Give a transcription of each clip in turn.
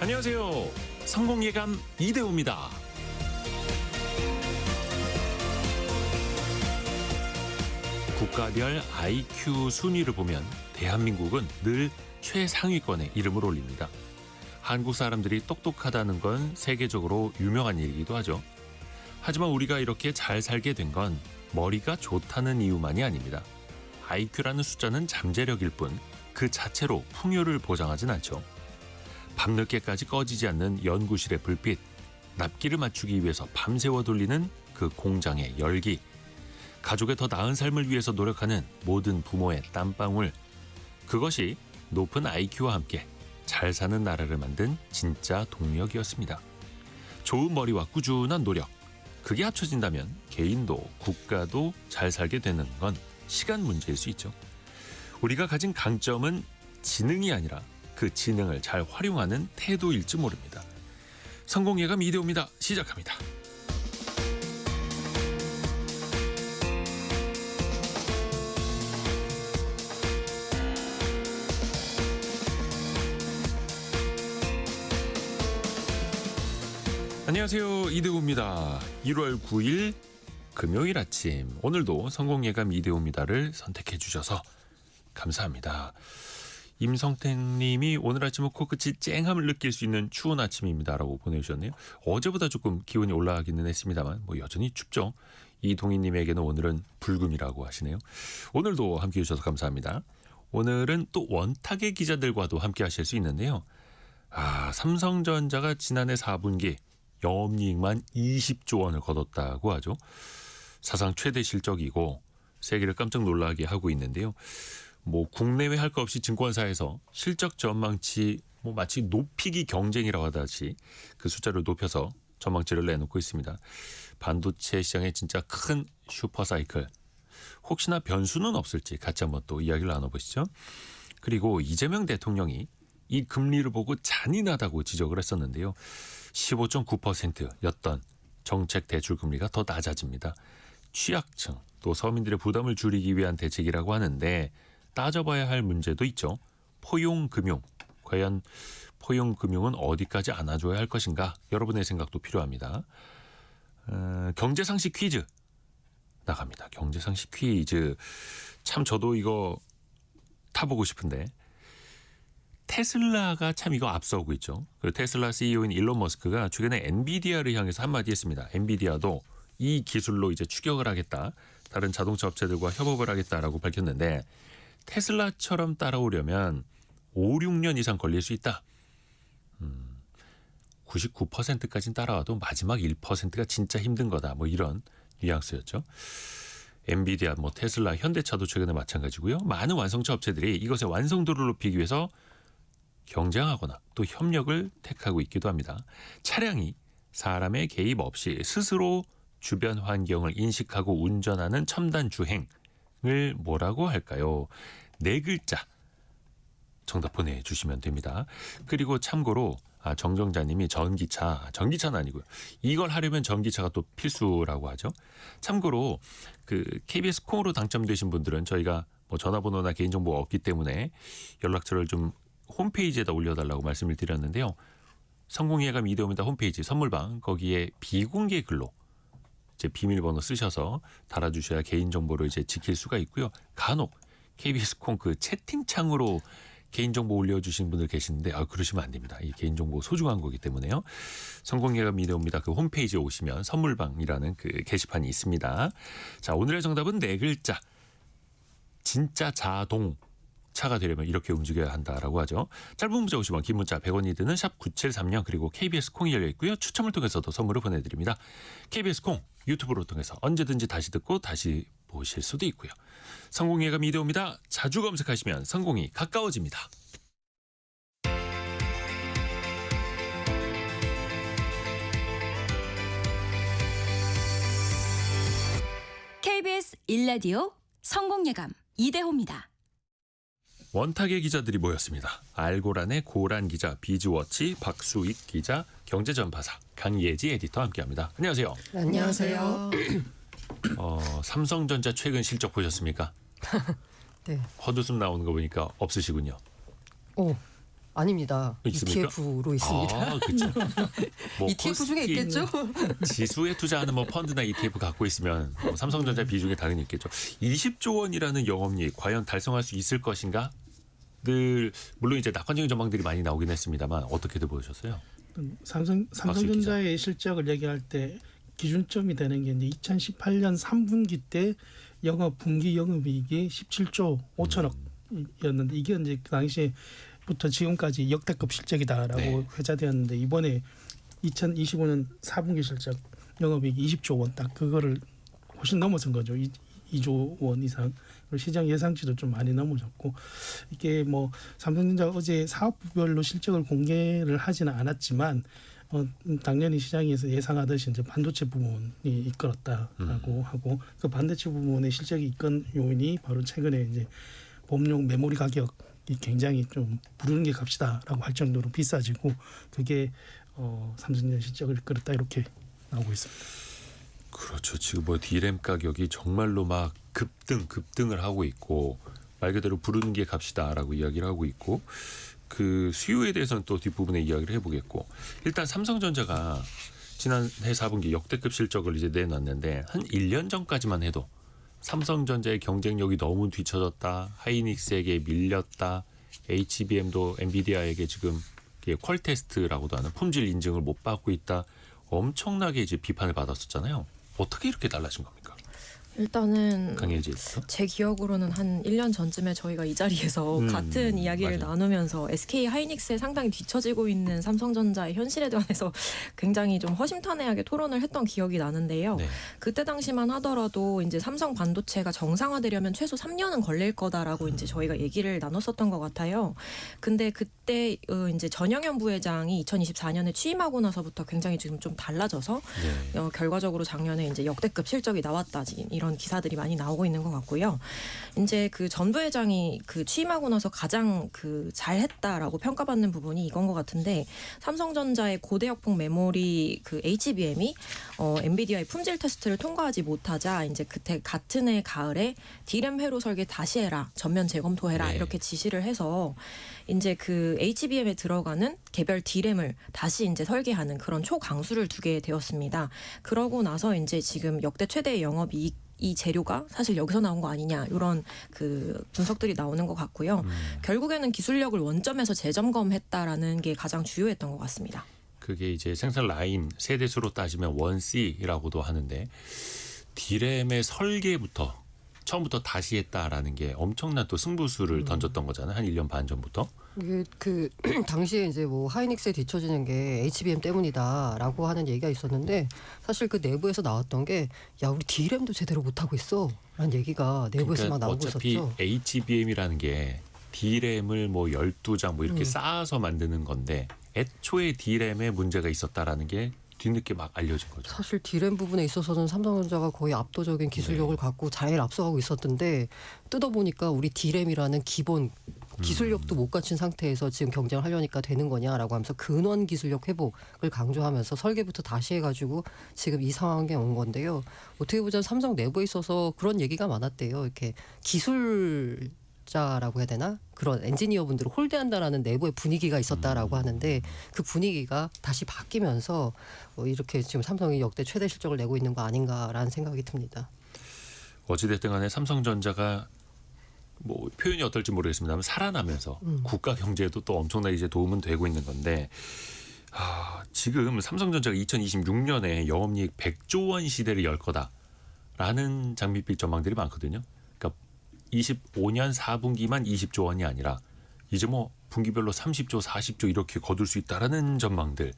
안녕하세요. 성공예감 이대호입니다. 국가별 IQ 순위를 보면 대한민국은 늘 최상위권에 이름을 올립니다. 한국 사람들이 똑똑하다는 건 세계적으로 유명한 일이기도 하죠. 하지만 우리가 이렇게 잘 살게 된 건 머리가 좋다는 이유만이 아닙니다. IQ라는 숫자는 잠재력일 뿐 그 자체로 풍요를 보장하진 않죠. 밤늦게까지 꺼지지 않는 연구실의 불빛, 납기를 맞추기 위해서 밤새워 돌리는 그 공장의 열기, 가족의 더 나은 삶을 위해서 노력하는 모든 부모의 땀방울, 그것이 높은 IQ와 함께 잘 사는 나라를 만든 진짜 동력이었습니다. 좋은 머리와 꾸준한 노력, 그게 합쳐진다면 개인도 국가도 잘 살게 되는 건 시간 문제일 수 있죠. 우리가 가진 강점은 지능이 아니라 그 지능을 잘 활용하는 태도일지 모릅니다. 성공예감 이대호입니다. 시작합니다. 안녕하세요. 이대호입니다. 1월 9일 금요일 아침, 오늘도 성공예감 이대호입니다를 선택해 주셔서 감사합니다. 임성택 님이 오늘 아침은 코끝이 쨍함을 느낄 수 있는 추운 아침입니다라고 보내주셨네요. 어제보다 조금 기온이 올라가기는 했습니다만 여전히 춥죠. 이동희 님에게는 오늘은 불금이라고 하시네요. 오늘도 함께해 주셔서 감사합니다. 오늘은 또 원탁의 기자들과도 함께 하실 수 있는데요. 삼성전자가 지난해 4분기 영업이익만 20조 원을 거뒀다고 하죠. 사상 최대 실적이고 세계를 깜짝 놀라게 하고 있는데요. 국내외 할 것 없이 증권사에서 실적 전망치 마치 높이기 경쟁이라고 하듯이 그 숫자를 높여서 전망치를 내놓고 있습니다. 반도체 시장의 진짜 큰 슈퍼사이클, 혹시나 변수는 없을지 같이 한번 또 이야기를 나눠보시죠. 그리고 이재명 대통령이 이 금리를 보고 잔인하다고 지적을 했었는데요. 15.9%였던 정책 대출금리가 더 낮아집니다. 취약층 또 서민들의 부담을 줄이기 위한 대책이라고 하는데 따져봐야 할 문제도 있죠. 포용금융, 과연 포용금융은 어디까지 안아줘야 할 것인가, 여러분의 생각도 필요합니다. 경제상식 퀴즈 나갑니다. 경제상식 퀴즈, 참 저도 이거 타보고 싶은데 테슬라가 참 이거 앞서고 있죠. 테슬라 CEO인 일론 머스크가 최근에 엔비디아를 향해서 한마디 했습니다. 엔비디아도 이 기술로 이제 추격을 하겠다, 다른 자동차 업체들과 협업을 하겠다라고 밝혔는데 테슬라처럼 따라오려면 5, 6년 이상 걸릴 수 있다. 99%까지는 따라와도 마지막 1%가 진짜 힘든 거다. 이런 뉘앙스였죠. 엔비디아, 테슬라, 현대차도 최근에 마찬가지고요. 많은 완성차 업체들이 이것의 완성도를 높이기 위해서 경쟁하거나 또 협력을 택하고 있기도 합니다. 차량이 사람의 개입 없이 스스로 주변 환경을 인식하고 운전하는 첨단 주행을 뭐라고 할까요? 4글자 정답 보내주시면 됩니다. 그리고 참고로 정정자님이 전기차는 아니고요. 이걸 하려면 전기차가 또 필수라고 하죠. 참고로 그 KBS 콩으로 당첨되신 분들은 저희가 전화번호나 개인정보가 없기 때문에 연락처를 좀 홈페이지에다 올려달라고 말씀을 드렸는데요. 성공예감 이대호입니다 홈페이지 선물방, 거기에 비공개 글로 이제 비밀번호 쓰셔서 달아주셔야 개인정보를 이제 지킬 수가 있고요. 간혹 KBS 콩 그 채팅창으로 개인정보 올려주신 분들 계시는데 그러시면 안 됩니다. 이 개인정보 소중한 거기 때문에요. 성공예감 이대호입니다 그 홈페이지에 오시면 선물방이라는 그 게시판이 있습니다. 자, 오늘의 정답은 4글자. 진짜 자동차가 되려면 이렇게 움직여야 한다라고 하죠. 짧은 문자 50원, 긴 문자 100원이 드는 샵 9730, 그리고 KBS 콩이 열려 있고요. 추첨을 통해서도 선물을 보내드립니다. KBS 콩 유튜브로 통해서 언제든지 다시 듣고 다시 보실 수도 있고요. 성공예감 이대호입니다. 자주 검색하시면 성공이 가까워집니다. KBS 1라디오 성공예감 이대호입니다. 원탁의 기자들이 모였습니다. 알고란의 고란 기자, 비즈워치 박수익 기자, 경제전파사 강예지 에디터 함께합니다. 안녕하세요. 안녕하세요. 삼성전자 최근 실적 보셨습니까? 네. 헛웃음 나오는 거 보니까 없으시군요. 오, 아닙니다. 있습니까? ETF로 있습니다. 아, 그렇죠. 뭐 ETF 중에 있겠죠? 지수에 투자하는 뭐 펀드나 ETF 갖고 있으면 뭐 삼성전자 비중이 당연히 있겠죠. 20조 원이라는 영업이익 과연 달성할 수 있을 것인가? 늘 물론 이제 낙관적인 전망들이 많이 나오긴 했습니다만 어떻게들 보셨어요? 삼성전자의 실적을 얘기할 때 기준점이 되는 게 이제 2018년 3분기 때 분기 영업이익이 17조 5천억이었는데 이게 이제 그 당시부터 지금까지 역대급 실적이다라고 네. 회자되었는데 이번에 2025년 4분기 실적 영업이익이 20조 원 딱 그거를 훨씬 넘어선 거죠. 2조 원 이상. 그리고 시장 예상치도 좀 많이 넘어졌고 이게 뭐 삼성전자가 어제 사업부별로 실적을 공개를 하지는 않았지만 당연히 시장에서 예상하듯이 이제 반도체 부분이 이끌었다라고 하고 그 반도체 부분의 실적이 이끈 요인이 바로 최근에 이제 범용 메모리 가격이 굉장히 좀 부르는 게 값이다라고 할 정도로 비싸지고 그게 삼성전자 실적을 이끌었다 이렇게 나오고 있습니다. 그렇죠. 지금 뭐 D램 가격이 정말로 막 급등을 하고 있고 말 그대로 부르는 게 값이다라고 이야기를 하고 있고 그 수요에 대해서는 또 뒷부분에 이야기를 해보겠고 일단 삼성전자가 지난해 4분기 역대급 실적을 이제 내놨는데 한 1년 전까지만 해도 삼성전자의 경쟁력이 너무 뒤처졌다. 하이닉스에게 밀렸다. HBM도 엔비디아에게 지금 퀄 테스트라고도 하는 품질 인증을 못 받고 있다. 엄청나게 이제 비판을 받았었잖아요. 어떻게 이렇게 달라진 겁니까? 일단은 강혜지부터. 제 기억으로는 한 1년 전쯤에 저희가 이 자리에서 같은 이야기를 맞아요. 나누면서 SK 하이닉스에 상당히 뒤처지고 있는 삼성전자의 현실에 대해서 굉장히 좀 허심탄회하게 토론을 했던 기억이 나는데요. 네. 그때 당시만 하더라도 이제 삼성 반도체가 정상화되려면 최소 3년은 걸릴 거다라고 이제 저희가 얘기를 나눴었던 것 같아요. 근데 그때 이제 전영현 부회장이 2024년에 취임하고 나서부터 굉장히 지금 좀 달라져서 네. 결과적으로 작년에 이제 역대급 실적이 나왔다. 이런 기사들이 많이 나오고 있는 것 같고요. 이제 그 전 부회장이 그 취임하고 나서 가장 그 잘했다라고 평가받는 부분이 이건 것 같은데 삼성전자의 고대역폭 메모리 그 HBM이 엔비디아의 품질 테스트를 통과하지 못하자 이제 그때 같은 해 가을에 D램 회로 설계 다시 해라 전면 재검토해라 네. 이렇게 지시를 해서 이제 그 HBM에 들어가는 개별 D램을 다시 이제 설계하는 그런 초강수를 두게 되었습니다. 그러고 나서 이제 지금 역대 최대의 영업이익 이 재료가 사실 여기서 나온 거 아니냐 이런 그 분석들이 나오는 것 같고요. 결국에는 기술력을 원점에서 재점검했다라는 게 가장 주요했던 것 같습니다. 그게 이제 생산 라인 세대수로 따지면 1C라고도 하는데 D램의 설계부터 처음부터 다시 했다라는 게 엄청난 또 승부수를 던졌던 거잖아요. 한 1년 반 전부터. 이게 그 당시에 이제 뭐 하이닉스에 뒤처지는 게 HBM 때문이다라고 하는 얘기가 있었는데 사실 그 내부에서 나왔던 게 야 우리 D램도 제대로 못 하고 있어라는 얘기가 내부에서 막 나오고 어차피 있었죠. HBM이라는 게 D램을 뭐 12장 뭐 이렇게 쌓아서 만드는 건데 애초에 D램에 문제가 있었다라는 게 뒤늦게 막 알려진 거죠. 사실 D램 부분에 있어서는 삼성전자가 거의 압도적인 기술력을 갖고 잘 앞서가고 있었던데 뜯어보니까 우리 D램이라는 기본 기술력도 못 갖춘 상태에서 지금 경쟁을 하려니까 되는 거냐라고 하면서 근원 기술력 회복을 강조하면서 설계부터 다시 해가지고 지금 이 상황에 온 건데요. 어떻게 보자면 삼성 내부에 있어서 그런 얘기가 많았대요. 이렇게 기술자라고 해야 되나? 그런 엔지니어분들을 홀대한다라는 내부의 분위기가 있었다라고 하는데 그 분위기가 다시 바뀌면서 이렇게 지금 삼성이 역대 최대 실적을 내고 있는 거 아닌가라는 생각이 듭니다. 어찌됐든 간에 삼성전자가 뭐 표현이 어떨지 모르겠습니다만 살아나면서 국가 경제에도 또 엄청나게 이제 도움은 되고 있는 건데 지금 삼성전자가 2026년에 영업이익 100조 원 시대를 열 거다라는 장밋빛 전망들이 많거든요. 그러니까 25년 4분기만 20조 원이 아니라 이제 뭐 분기별로 30조, 40조 이렇게 거둘 수 있다라는 전망들은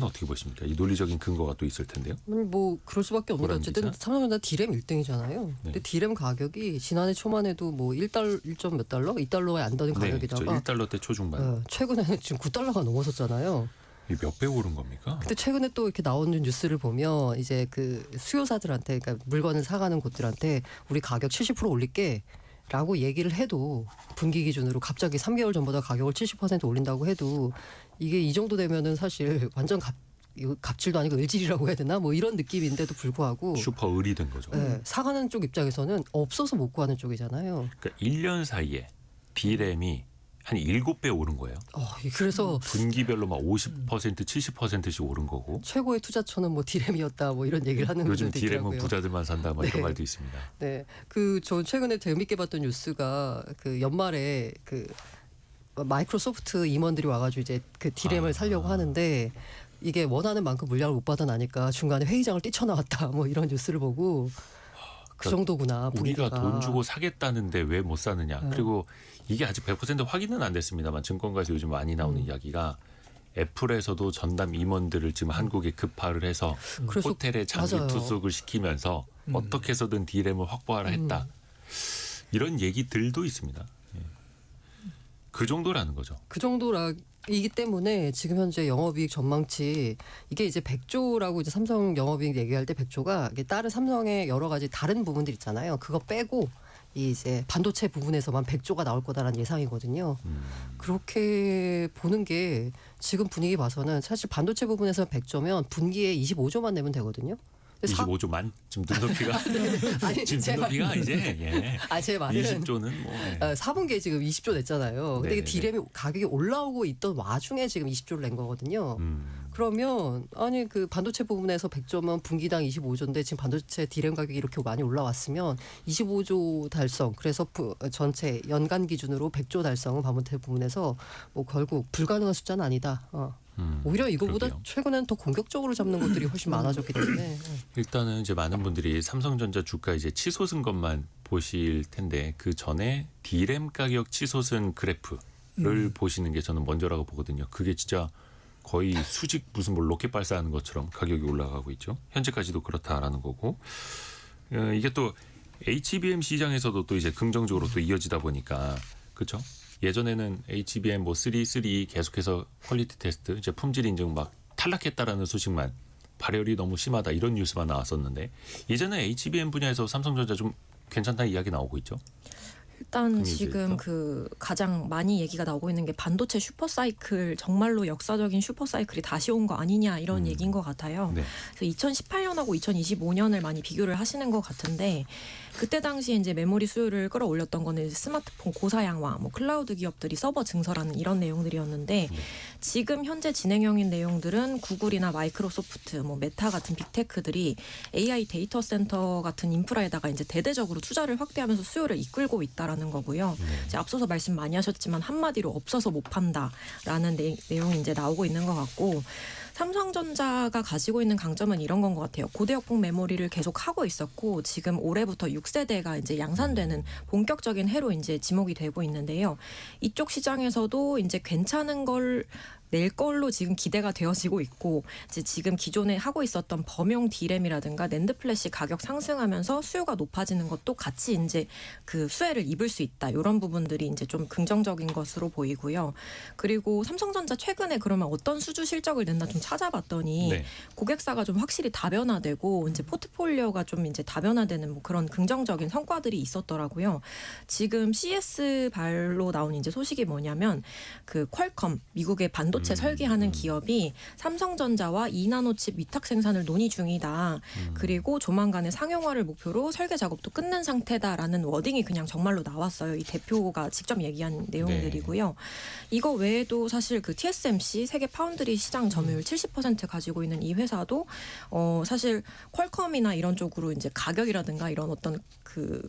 어떻게 보십니까? 이 논리적인 근거가 또 있을 텐데요. 뭐 그럴 수밖에 없는 게 그런 어쨌든 기사? 삼성전자 D램 1등이잖아요. 네. 근데 D램 가격이 지난해 초만 해도 뭐 1점 몇 달러? 2달러에 안 되는 네, 저 가격이다가 1달러대 초중반. 최근에는 지금 9달러가 넘어섰잖아요. 이 몇 배 오른 겁니까? 근데 최근에 또 이렇게 나오는 뉴스를 보면 이제 그 수요사들한테 그러니까 물건을 사가는 곳들한테 우리 가격 70% 올릴게 라고 얘기를 해도 분기 기준으로 갑자기 3개월 전보다 가격을 70% 올린다고 해도 이게 이 정도 되면은 사실 완전 갑질도 아니고 을질이라고 해야 되나 뭐 이런 느낌인데도 불구하고 슈퍼 을이 된 거죠. 사가는 쪽 입장에서는 없어서 못 구하는 쪽이잖아요. 그러니까 1년 사이에 D램이 한 7배 오른 거예요. 그래서 분기별로 막 50%, 70%씩 오른 거고. 최고의 투자처는 뭐 디램이었다 뭐 이런 얘기를 하는 요즘 분들도 디램은 있더라고요. 부자들만 산다 뭐 이런 네. 말도 있습니다. 네, 저 최근에 재밌게 봤던 뉴스가 그 연말에 그 마이크로소프트 임원들이 와가지고 이제 그 디램을 살려고 하는데 이게 원하는 만큼 물량을 못 받아나니까 중간에 회의장을 뛰쳐나왔다 뭐 이런 뉴스를 보고 그 정도구나 분위기가. 우리가 돈 주고 사겠다는데 왜 못 사느냐. 그리고 이게 아직 100% 확인은 안 됐습니다만 증권가에서 요즘 많이 나오는 이야기가 애플에서도 전담 임원들을 지금 한국에 급파를 해서 그래서 호텔에 장기 맞아요. 투숙을 시키면서 어떻게 해서든 디램을 확보하라 했다. 이런 얘기들도 있습니다. 예. 그 정도라는 거죠. 그 정도이기 때문에 지금 현재 영업이익 전망치 이게 이제 100조라고 이제 삼성 영업이익 얘기할 때 100조가 이게 다른 삼성의 여러 가지 다른 부분들 있잖아요. 그거 빼고 이 이제 반도체 부분에서만 100조가 나올 거다라는 예상이거든요. 그렇게 보는 게 지금 분위기 봐서는 사실 반도체 부분에서 100조면 분기에 25조만 내면 되거든요. 근데 25조만 지금 눈높이가 아니, 지금 제 눈높이가 이제 예. 제 말은 20조는 뭐 예. 4분기에 지금 20조 냈잖아요. 근데 이게 네네네. 디램이 가격이 올라오고 있던 와중에 지금 20조를 낸 거거든요. 그러면 아니 그 반도체 부분에서 100조면 분기당 25조인데 지금 반도체 디램 가격이 이렇게 많이 올라왔으면 25조 달성. 그래서 전체 연간 기준으로 100조 달성은 반도체 부분에서 뭐 결국 불가능한 숫자는 아니다. 오히려 이거보다 그러게요. 최근에는 더 공격적으로 잡는 것들이 훨씬 많아졌기 때문에. 일단은 이제 많은 분들이 삼성전자 주가 이제 치솟은 것만 보실 텐데 그 전에 디램 가격 치솟은 그래프를 보시는 게 저는 먼저라고 보거든요. 그게 진짜 거의 수직 무슨 뭐 로켓 발사하는 것처럼 가격이 올라가고 있죠. 현재까지도 그렇다라는 거고 이게 또 HBM 시장에서도 또 이제 긍정적으로 또 이어지다 보니까 그렇죠. 예전에는 HBM 뭐 3 계속해서 퀄리티 테스트 이제 품질 인증 막 탈락했다라는 소식만 발열이 너무 심하다 이런 뉴스만 나왔었는데 이제는 HBM 분야에서 삼성전자 좀 괜찮다는 이야기 나오고 있죠. 일단 이제 지금 또? 그 가장 많이 얘기가 나오고 있는 게 반도체 슈퍼사이클 정말로 역사적인 슈퍼사이클이 다시 온 거 아니냐 이런 얘기인 것 같아요. 네. 그래서 2018년하고 2025년을 많이 비교를 하시는 것 같은데 그때 당시에 이제 메모리 수요를 끌어올렸던 거는 이제 스마트폰 고사양화, 뭐 클라우드 기업들이 서버 증설하는 이런 내용들이었는데 지금 현재 진행형인 내용들은 구글이나 마이크로소프트, 뭐 메타 같은 빅테크들이 AI 데이터 센터 같은 인프라에다가 이제 대대적으로 투자를 확대하면서 수요를 이끌고 있다라는 거고요. 이제 앞서서 말씀 많이 하셨지만 한마디로 없어서 못 판다라는 내용이 이제 나오고 있는 것 같고. 삼성전자가 가지고 있는 강점은 이런 건 것 같아요. 고대역폭 메모리를 계속 하고 있었고 지금 올해부터 6세대가 이제 양산되는 본격적인 해로 이제 지목이 되고 있는데요. 이쪽 시장에서도 이제 괜찮은 걸 낼 걸로 지금 기대가 되어지고 있고 이제 지금 기존에 하고 있었던 범용 디램이라든가 낸드 플래시 가격 상승하면서 수요가 높아지는 것도 같이 이제 그 수혜를 입을 수 있다. 이런 부분들이 이제 좀 긍정적인 것으로 보이고요. 그리고 삼성전자 최근에 그러면 어떤 수주 실적을 냈나 좀 찾아봤더니 네. 고객사가 좀 확실히 다변화되고 이제 포트폴리오가 좀 이제 다변화되는 뭐 그런 긍정적인 성과들이 있었더라고요. 지금 CS 발로 나온 이제 소식이 뭐냐면 그 퀄컴 미국의 반도체 설계하는 기업이 삼성전자와 2나노칩 위탁 생산을 논의 중이다. 그리고 조만간에 상용화를 목표로 설계 작업도 끝낸 상태다라는 워딩이 그냥 정말로 나왔어요. 이 대표가 직접 얘기한 내용들이고요. 이거 외에도 사실 그 TSMC 세계 파운드리 시장 점유율 70% 가지고 있는 이 회사도 사실 퀄컴이나 이런 쪽으로 이제 가격이라든가 이런 어떤 그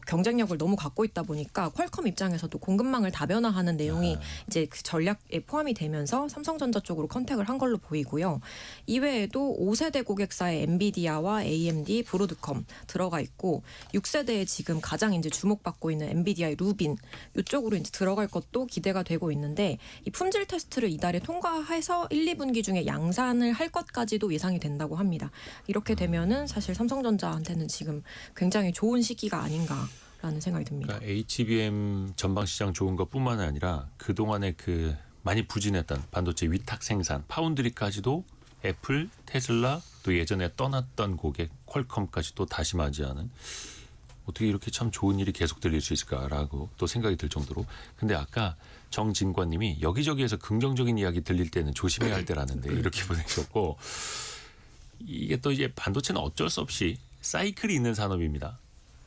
경쟁력을 너무 갖고 있다 보니까 퀄컴 입장에서도 공급망을 다변화하는 내용이 이제 그 전략에 포함이 되면서 삼성전자 쪽으로 컨택을 한 걸로 보이고요. 이외에도 5세대 고객사의 엔비디아와 AMD, 브로드컴 들어가 있고 6세대에 지금 가장 이제 주목받고 있는 엔비디아의 루빈 이쪽으로 이제 들어갈 것도 기대가 되고 있는데 이 품질 테스트를 이달에 통과해서 1, 2분기 중에 양산을 할 것까지도 예상이 된다고 합니다. 이렇게 되면은 사실 삼성전자한테는 지금 굉장히 좋은 시기가 아닌가. 라는 생각이 듭니다. 그러니까 HBM 전방 시장 좋은 것뿐만 아니라 그 동안에 그 많이 부진했던 반도체 위탁 생산, 파운드리까지도 애플, 테슬라 또 예전에 떠났던 고객 퀄컴까지 또 다시 맞이하는 어떻게 이렇게 참 좋은 일이 계속 들릴 수 있을까라고 또 생각이 들 정도로. 근데 아까 정진관님이 여기저기에서 긍정적인 이야기 들릴 때는 조심해야 할 때라는데 이렇게 보내셨고 이게 또 이제 반도체는 어쩔 수 없이 사이클이 있는 산업입니다.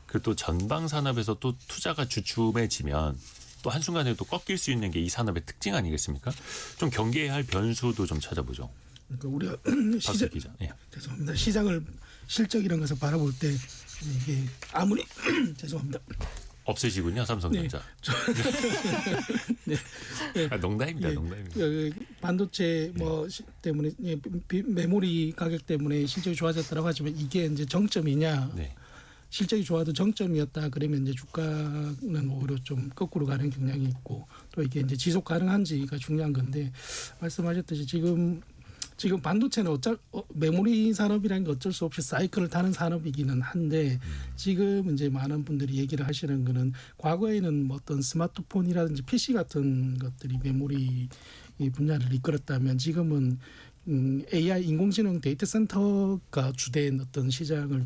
그리고 또 전방 산업에서 또 투자가 주춤해지면 또 한순간에 또 꺾일 수 있는 게 이 산업의 특징 아니겠습니까? 좀 경계해야 할 변수도 좀 찾아보죠. 그러니까 우리가 박수 기자. 예. 죄송합니다. 시장을 실적 이런 것을 바라볼 때 이게 아무리 죄송합니다. 없으시군요, 삼성전자. 네. 아, 농담입니다, 예, 농담입니다. 그 반도체 때문에 메모리 가격 때문에 실적이 좋아졌다고 하지만 이게 이제 정점이냐? 네. 실적이 좋아도 정점이었다 그러면 이제 주가는 오히려 좀 거꾸로 가는 경향이 있고 또 이게 이제 지속 가능한지가 중요한 건데 말씀하셨듯이 지금 반도체는 메모리 산업이라는 게 어쩔 수 없이 사이클을 타는 산업이기는 한데 지금 이제 많은 분들이 얘기를 하시는 거는 과거에는 뭐 어떤 스마트폰이라든지 PC 같은 것들이 메모리 이 분야를 이끌었다면 지금은 AI 인공지능 데이터 센터가 주된 어떤 시장을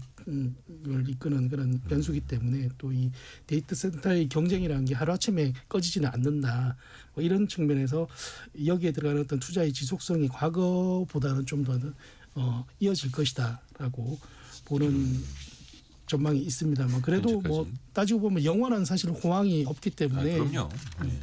이끄는 그런 변수기 때문에 또 이 데이터 센터의 경쟁이라는 게 하루아침에 꺼지지는 않는다. 뭐 이런 측면에서 여기에 들어가는 어떤 투자의 지속성이 과거보다는 좀 더 이어질 것이다라고 보는 전망이 있습니다만 그래도 뭐 현재까지는. 따지고 보면 영원한 사실 호황이 없기 아, 때문에 그럼요. 네.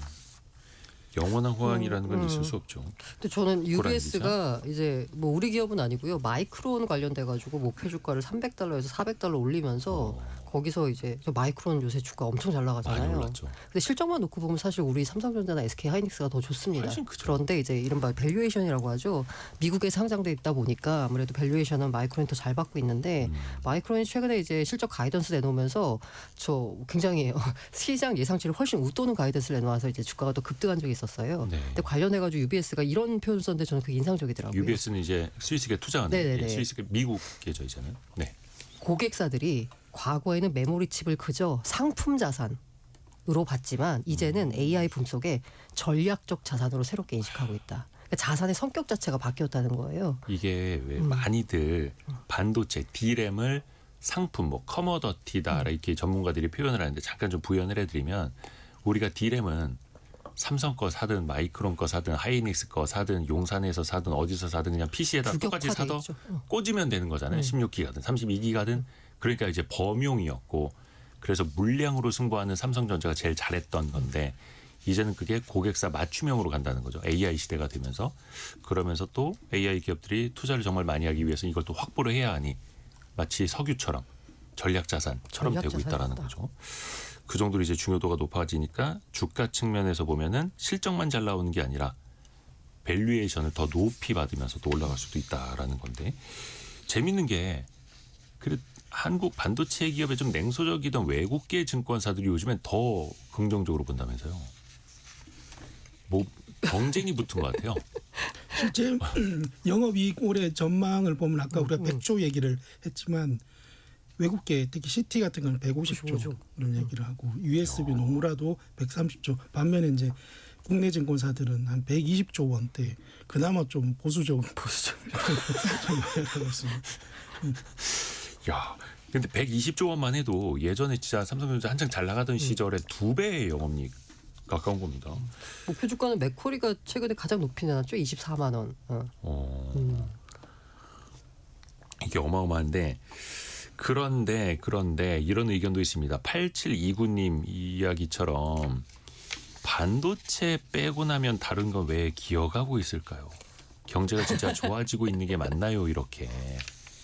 영원한 호황이라는 건 있을 수 없죠. 근데 저는 불안 UBS가 이제 뭐 우리 기업은 아니고요. 마이크론 관련돼 가지고 목표 주가를 $300에서 $400 올리면서 거기서 이제 저 마이크론 요새 주가 엄청 잘 많이 나가잖아요. 올랐죠. 근데 실적만 놓고 보면 사실 우리 삼성전자나 SK 하이닉스가 더 좋습니다. 훨씬 크죠. 그런데 이제 이른바 밸류에이션이라고 하죠. 미국에 상장돼 있다 보니까 아무래도 밸류에이션은 마이크론이 더 잘 받고 있는데 마이크론이 최근에 이제 실적 가이던스 내놓으면서 저 굉장히 시장 예상치를 훨씬 웃도는 가이던스를 내놓아서 이제 주가가 더 급등한 적이 있었어요. 네. 근데 관련해가지고 UBS가 이런 표현 썼는데 저는 그게 인상적이더라고요. UBS는 이제 스위스계 투자하는 네네네. 스위스계 미국 계좌이잖아요. 네. 고객사들이 과거에는 메모리 칩을 그저 상품 자산으로 봤지만 이제는 AI 분석에 전략적 자산으로 새롭게 인식하고 있다. 그러니까 자산의 성격 자체가 바뀌었다는 거예요. 이게 왜 많이들 반도체 D램을 상품 뭐 커머더티다 이렇게 전문가들이 표현을 하는데 잠깐 좀 부연을 해드리면 우리가 D램은 삼성 거 사든 마이크론 거 사든 하이닉스 거 사든 용산에서 사든 어디서 사든 그냥 PC에다 똑같이 규격화돼 사도 있죠. 꽂으면 되는 거잖아요. 16기가든 32기가든 그러니까 이제 범용이었고 그래서 물량으로 승부하는 삼성전자가 제일 잘했던 건데 이제는 그게 고객사 맞춤형으로 간다는 거죠. AI 시대가 되면서 그러면서 또 AI 기업들이 투자를 정말 많이 하기 위해서 이걸 또 확보를 해야 하니 마치 석유처럼 전략자산처럼 되고 전략자산이다. 있다라는 거죠. 그 정도로 이제 중요도가 높아지니까 주가 측면에서 보면은 실적만 잘 나오는 게 아니라 밸류에이션을 더 높이 받으면서 또 올라갈 수도 있다라는 건데 재밌는 게 그래 한국 반도체 기업에 좀 냉소적이던 외국계 증권사들이 요즘엔 더 긍정적으로 본다면서요. 뭐 경쟁이 붙은 것 같아요. 실제 영업이익 올해 전망을 보면 아까 우리가 100조 얘기를 했지만 외국계 특히 CT 같은 건 150조 이런 얘기를 하고 USB 노무라도 130조 반면에 이제 국내 증권사들은 한 120조 원대 그나마 좀 보수적으로 하고 있습니다. 야, 근데 120조 원만 해도 예전에 진짜 삼성전자 한창 잘 나가던 시절에 2배의 영업이익 가까운 겁니다. 목표 주가는 맥쿼리가 최근에 가장 높이 내놨죠. 24만 원. 이게 어마어마한데 그런데 이런 의견도 있습니다. 8729님 이야기처럼 반도체 빼고 나면 다른 건 왜 기어가고 있을까요? 경제가 진짜 좋아지고 있는 게 맞나요? 이렇게.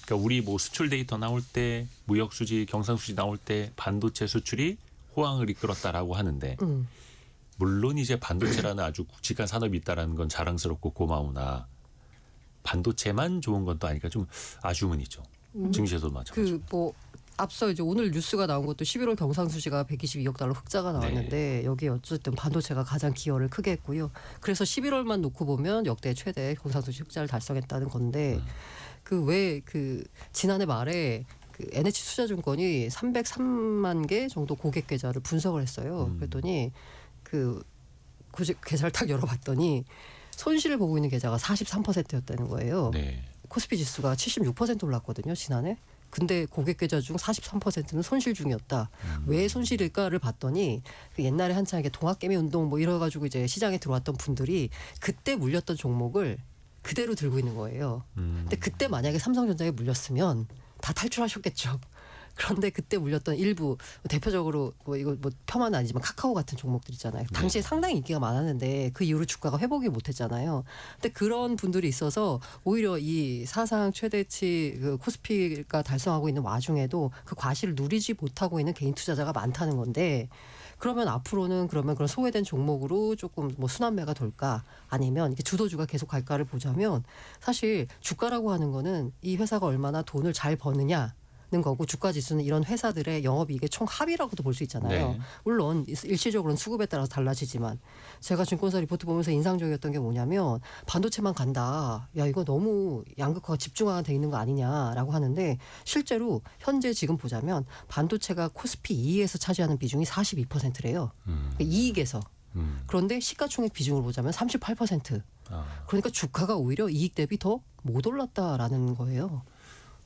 그러니까 우리 뭐 수출 데이터 나올 때 무역 수지, 경상 수지 나올 때 반도체 수출이 호황을 이끌었다라고 하는데 물론 이제 반도체라는 아주 굵직한 산업이 있다라는 건 자랑스럽고 고마우나 반도체만 좋은 건 또 아니까 좀 아쉬움은 있죠. 증시에서도 마찬가지고. 그 뭐 앞서 이제 오늘 뉴스가 나온 것도 11월 경상수지가 122억 달러 흑자가 나왔는데 여기에 어쨌든 반도체가 가장 기여를 크게 했고요. 그래서 11월만 놓고 보면 역대 최대 경상수지 흑자를 달성했다는 건데 그 왜 그 지난해 말에 그 NH투자증권이 303만 개 정도 고객 계좌를 분석을 했어요. 그랬더니 그 계좌를 딱 열어봤더니 손실을 보고 있는 계좌가 43%였다는 거예요. 네. 코스피 지수가 76% 올랐거든요, 지난해. 근데 고객 계좌 중 43%는 손실 중이었다. 왜 손실일까를 봤더니 그 옛날에 한창 이게 동학개미 운동 뭐 이래 가지고 이제 시장에 들어왔던 분들이 그때 물렸던 종목을 그대로 들고 있는 거예요. 근데 그때 만약에 삼성전자에 물렸으면 다 탈출하셨겠죠. 그런데 그때 물렸던 일부 대표적으로 뭐 이거 뭐 폄하는 아니지만 카카오 같은 종목들 있잖아요. 당시에 상당히 인기가 많았는데 그 이후로 주가가 회복이 못했잖아요. 근데 그런 분들이 있어서 오히려 이 사상 최대치 그 코스피가 달성하고 있는 와중에도 그 과실을 누리지 못하고 있는 개인 투자자가 많다는 건데. 그러면 앞으로는 그러면 그런 소외된 종목으로 조금 뭐 순환매가 돌까 아니면 이게 주도주가 계속 갈까를 보자면 사실 주가라고 하는 거는 이 회사가 얼마나 돈을 잘 버느냐는 거고 주가 지수는 이런 회사들의 영업이익의 총 합이라고도 볼 수 있잖아요. 네. 물론 일시적으로는 수급에 따라서 달라지지만 제가 증권사 리포트 보면서 인상적이었던 게 뭐냐면 반도체만 간다. 야 이거 너무 양극화가 집중화돼 있는 거 아니냐라고 하는데 실제로 현재 지금 보자면 반도체가 코스피 2위에서 차지하는 비중이 42%래요. 이익에서. 그런데 시가총액 비중을 보자면 38%. 그러니까 주가가 오히려 이익 대비 더 못 올랐다라는 거예요.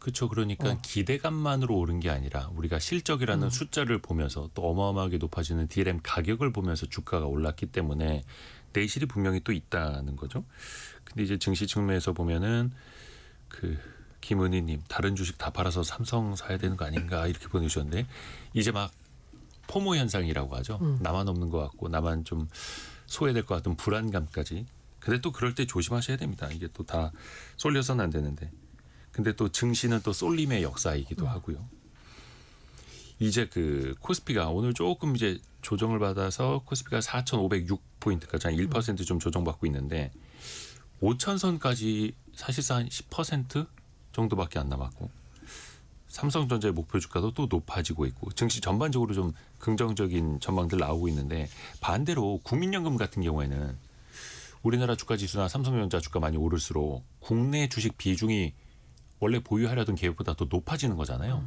그렇죠. 그러니까 기대감만으로 오른 게 아니라 우리가 실적이라는 숫자를 보면서 또 어마어마하게 높아지는 DRAM 가격을 보면서 주가가 올랐기 때문에 내실이 분명히 또 있다는 거죠. 근데 이제 증시 측면에서 보면은 그 김은희님 다른 주식 다 팔아서 삼성 사야 되는 거 아닌가 이렇게 보내주셨는데 이제 막 포모 현상이라고 하죠. 나만 없는 것 같고 나만 좀 소외될 것 같은 불안감까지. 근데 또 그럴 때 조심하셔야 됩니다. 이게 또 다 쏠려서는 안 되는데. 근데 또 증시는 또 쏠림의 역사이기도 하고요. 이제 그 코스피가 오늘 조금 이제 조정을 받아서 코스피가 4,506포인트까지 한 1% 좀 조정받고 있는데 5,000선까지 사실상 한 10% 정도밖에 안 남았고 삼성전자의 목표 주가도 또 높아지고 있고 증시 전반적으로 좀 긍정적인 전망들 나오고 있는데 반대로 국민연금 같은 경우에는 우리나라 주가 지수나 삼성전자 주가 많이 오를수록 국내 주식 비중이 원래 보유하려던 계획보다 더 높아지는 거잖아요.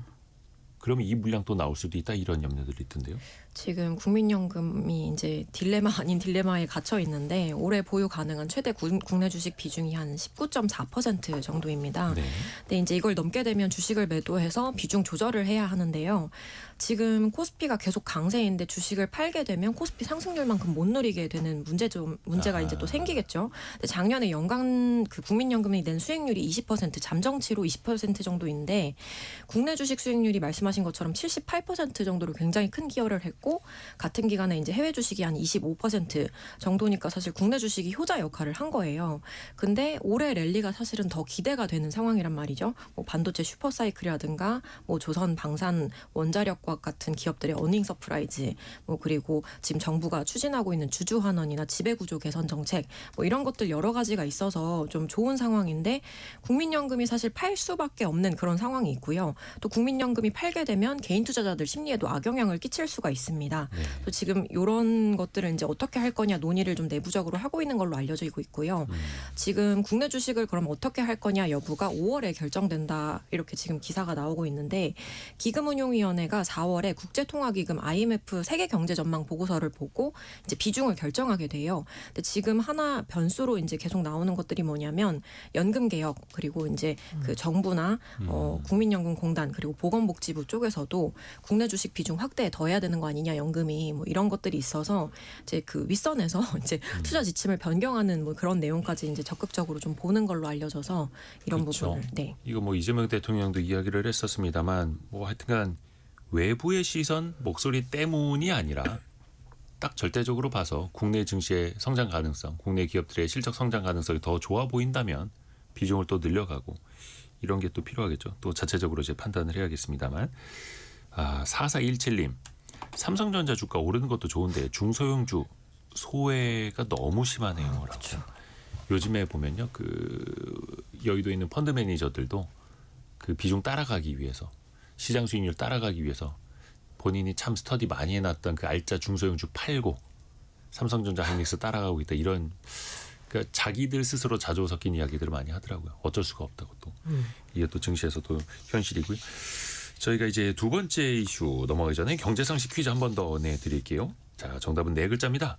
그러면 이 물량 또 나올 수도 있다 이런 염려들이 있던데요. 지금 국민연금이 이제 딜레마 아닌 딜레마에 갇혀 있는데 올해 보유 가능한 최대 국내 주식 비중이 한 19.4% 정도입니다. 네. 근데 이제 이걸 넘게 되면 주식을 매도해서 비중 조절을 해야 하는데요. 지금 코스피가 계속 강세인데 주식을 팔게 되면 코스피 상승률만큼 못 누리게 되는 문제가 이제 또 생기겠죠. 근데 작년에 연간 그 국민연금이 낸 수익률이 20% 잠정치로 20% 정도인데 국내 주식 수익률이 말씀하신 것처럼 78% 정도로 굉장히 큰 기여를 했고 같은 기간에 이제 해외 주식이 한 25% 정도니까 사실 국내 주식이 효자 역할을 한 거예요. 근데 올해 랠리가 사실은 더 기대가 되는 상황이란 말이죠. 뭐 반도체 슈퍼사이클이라든가 뭐 조선 방산 원자력과 같은 기업들의 어닝 서프라이즈, 뭐 그리고 지금 정부가 추진하고 있는 주주 환원이나 지배구조 개선 정책, 뭐 이런 것들 여러 가지가 있어서 좀 좋은 상황인데 국민연금이 사실 팔 수밖에 없는 그런 상황이 있고요. 또 국민연금이 팔게 되면 개인 투자자들 심리에도 악영향을 끼칠 수가 있습니다. 네. 또 지금 이런 것들을 이제 어떻게 할 거냐 논의를 좀 내부적으로 하고 있는 걸로 알려지고 있고요. 지금 국내 주식을 그럼 어떻게 할 거냐 여부가 5월에 결정된다 이렇게 지금 기사가 나오고 있는데 기금운용위원회가 4월에 국제통화기금 IMF 세계 경제 전망 보고서를 보고 이제 비중을 결정하게 돼요. 근데 지금 하나 변수로 이제 계속 나오는 것들이 뭐냐면 연금 개혁 그리고 이제 그 정부나 국민연금공단 그리고 보건복지부 쪽에서도 국내 주식 비중 확대에 더해야 되는 거 아니냐 연금이 뭐 이런 것들이 있어서 이제 그 윗선에서 이제 투자 지침을 변경하는 뭐 그런 내용까지 이제 적극적으로 좀 보는 걸로 알려져서 이런 그렇죠. 부분을 네. 이거 뭐 이재명 대통령도 이야기를 했었습니다만 뭐 하여튼간 외부의 시선 목소리 때문이 아니라 딱 절대적으로 봐서 국내 증시의 성장 가능성, 국내 기업들의 실적 성장 가능성이 더 좋아 보인다면 비중을 또 늘려가고 이런 게 또 필요하겠죠. 또 자체적으로 이제 판단을 해야겠습니다만 4417님 삼성전자 주가 오르는 것도 좋은데 중소형주 소외가 너무 심하네요. 그렇죠. 요즘에 보면요, 그 여의도에 있는 펀드 매니저들도 그 비중 따라가기 위해서 시장 수익률 따라가기 위해서 본인이 참 스터디 많이 해놨던 그 알짜 중소형주 팔고 삼성전자 하이닉스 따라가고 있다 이런 그러니까 자기들 스스로 자주 섞인 이야기들을 많이 하더라고요. 어쩔 수가 없다고 또 이게 또 증시에서도 현실이고요. 저희가 이제 두 번째 이슈 넘어가기 전에 경제상식 퀴즈 한 번 더 내드릴게요. 자, 정답은 네 글자입니다.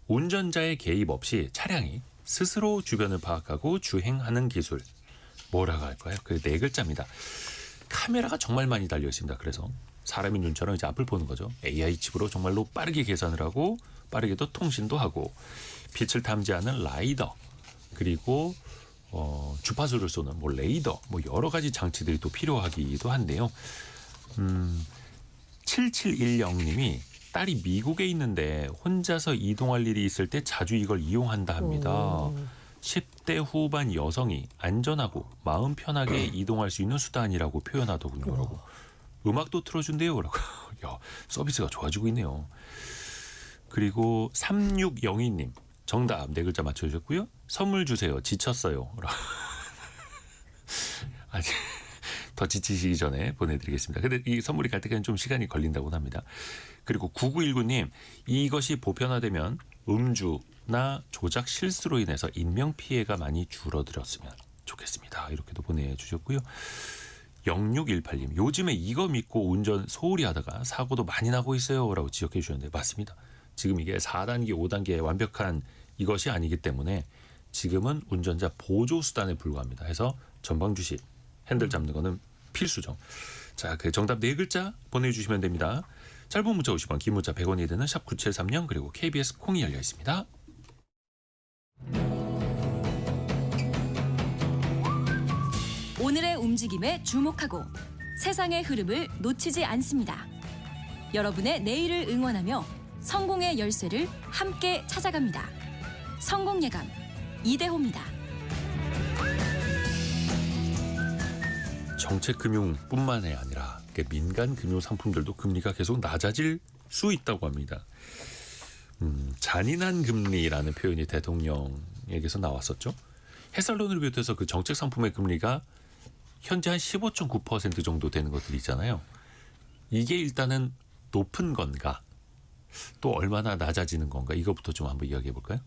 운전자의 개입 없이 차량이 스스로 주변을 파악하고 주행하는 기술. 뭐라고 할까요? 그 네 글자입니다. 카메라가 정말 많이 달려 있습니다. 그래서 사람의 눈처럼 이제 앞을 보는 거죠. AI 칩으로 정말로 빠르게 계산을 하고 빠르게도 통신도 하고 빛을 탐지하는 라이더 그리고 주파수를 쏘는 뭐 레이더 뭐 여러 가지 장치들이 또 필요하기도 한데요. 7710님이 딸이 미국에 있는데 혼자서 이동할 일이 있을 때 자주 이걸 이용한다 합니다. 10대 후반 여성이 안전하고 마음 편하게 이동할 수 있는 수단이라고 표현하더군요. 라고. 음악도 틀어준대요. 라고. 야, 서비스가 좋아지고 있네요. 그리고 3602님 정답 4글자 맞춰주셨고요. 선물 주세요. 지쳤어요. 아니, 더 지치시기 전에 보내드리겠습니다. 근데 이 선물이 갈 때까지 좀 시간이 걸린다고 합니다. 그리고 9919님 이것이 보편화되면 음주나 조작 실수로 인해서 인명피해가 많이 줄어들었으면 좋겠습니다. 이렇게도 보내주셨고요. 0618님 요즘에 이거 믿고 운전 소홀히 하다가 사고도 많이 나고 있어요. 라고 지적해 주셨는데 맞습니다. 지금 이게 4단계, 5단계의 완벽한 이것이 아니기 때문에 지금은 운전자 보조수단에 불과합니다. 해서 전방주시, 핸들 잡는 거는 필수죠. 자, 그 정답 4글자 보내주시면 됩니다. 짧은 문자 50원, 긴 문자 100원이 드는 샵 9730 그리고 KBS 콩이 열려 있습니다. 오늘의 움직임에 주목하고 세상의 흐름을 놓치지 않습니다. 여러분의 내일을 응원하며 성공의 열쇠를 함께 찾아갑니다. 성공예감 이대호입니다. 정책금융뿐만이 아니라 민간 금융 상품들도 금리가 계속 낮아질 수 있다고 합니다. 잔인한 금리라는 표현이 대통령에게서 나왔었죠. 해살론을 비롯해서 그 정책 상품의 금리가 현재 한 15.9% 정도 되는 것들이 있잖아요. 이게 일단은 높은 건가? 또 얼마나 낮아지는 건가? 이것부터 좀 한번 이야기해 볼까요?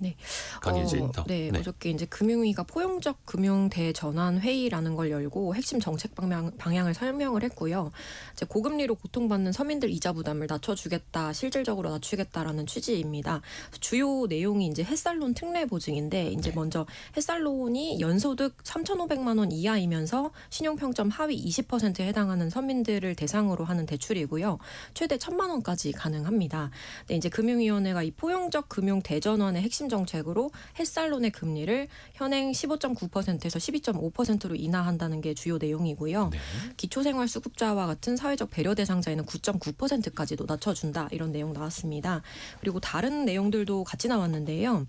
네. 강혜지 에디터. 네, 어저께 이제 금융위가 포용적 금융 대전환 회의라는 걸 열고 핵심 정책 방향을 설명을 했고요. 이제 고금리로 고통받는 서민들 이자 부담을 낮춰주겠다, 실질적으로 낮추겠다라는 취지입니다. 주요 내용이 이제 햇살론 특례 보증인데 이제 먼저 햇살론이 연소득 3,500만 원 이하이면서 신용평점 하위 20%에 해당하는 서민들을 대상으로 하는 대출이고요. 최대 1,000만 원까지 가능합니다. 근데 이제 금융위원회가 이 포용적 금융 대전환의 핵심 정책으로 햇살론의 금리를 현행 15.9%에서 12.5%로 인하한다는 게 주요 내용이고요. 네. 기초생활수급자와 같은 사회적 배려 대상자에는 9.9%까지도 낮춰준다 이런 내용 나왔습니다. 그리고 다른 내용들도 같이 나왔는데요.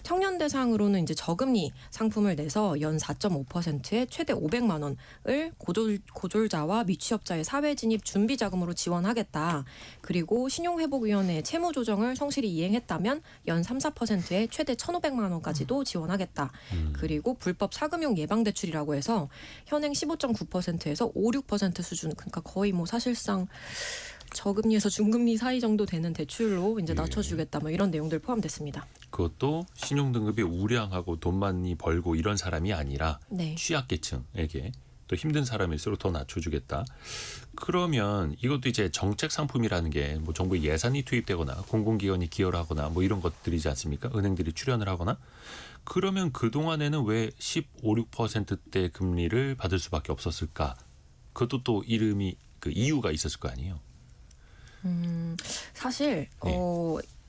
청년 대상으로는 이제 저금리 상품을 내서 연 4.5%에 최대 500만 원을 고졸자와 미취업자의 사회 진입 준비 자금으로 지원하겠다. 그리고 신용회복위원회의 채무 조정을 성실히 이행했다면 연 3, 4%에 최대 1,500만 원까지도 지원하겠다. 그리고 불법 사금융 예방 대출이라고 해서 현행 15.9%에서 5, 6% 수준, 그러니까 거의 뭐 사실상 저금리에서 중금리 사이 정도 되는 대출로 이제 낮춰주겠다. 뭐 이런 내용들 포함됐습니다. 그것도 신용등급이 우량하고 돈 많이 벌고 이런 사람이 아니라 네. 취약계층에게 또 힘든 사람일수록 더 낮춰주겠다. 그러면 이것도 이제 정책 상품이라는 게 뭐 정부의 예산이 투입되거나 공공기관이 기여를 하거나 뭐 이런 것들이지 않습니까? 은행들이 출연을 하거나. 그러면 그동안에는 왜 15, 6%대 금리를 받을 수밖에 없었을까? 그것도 또 이름이 그 이유가 있었을 거 아니에요? 사실 네.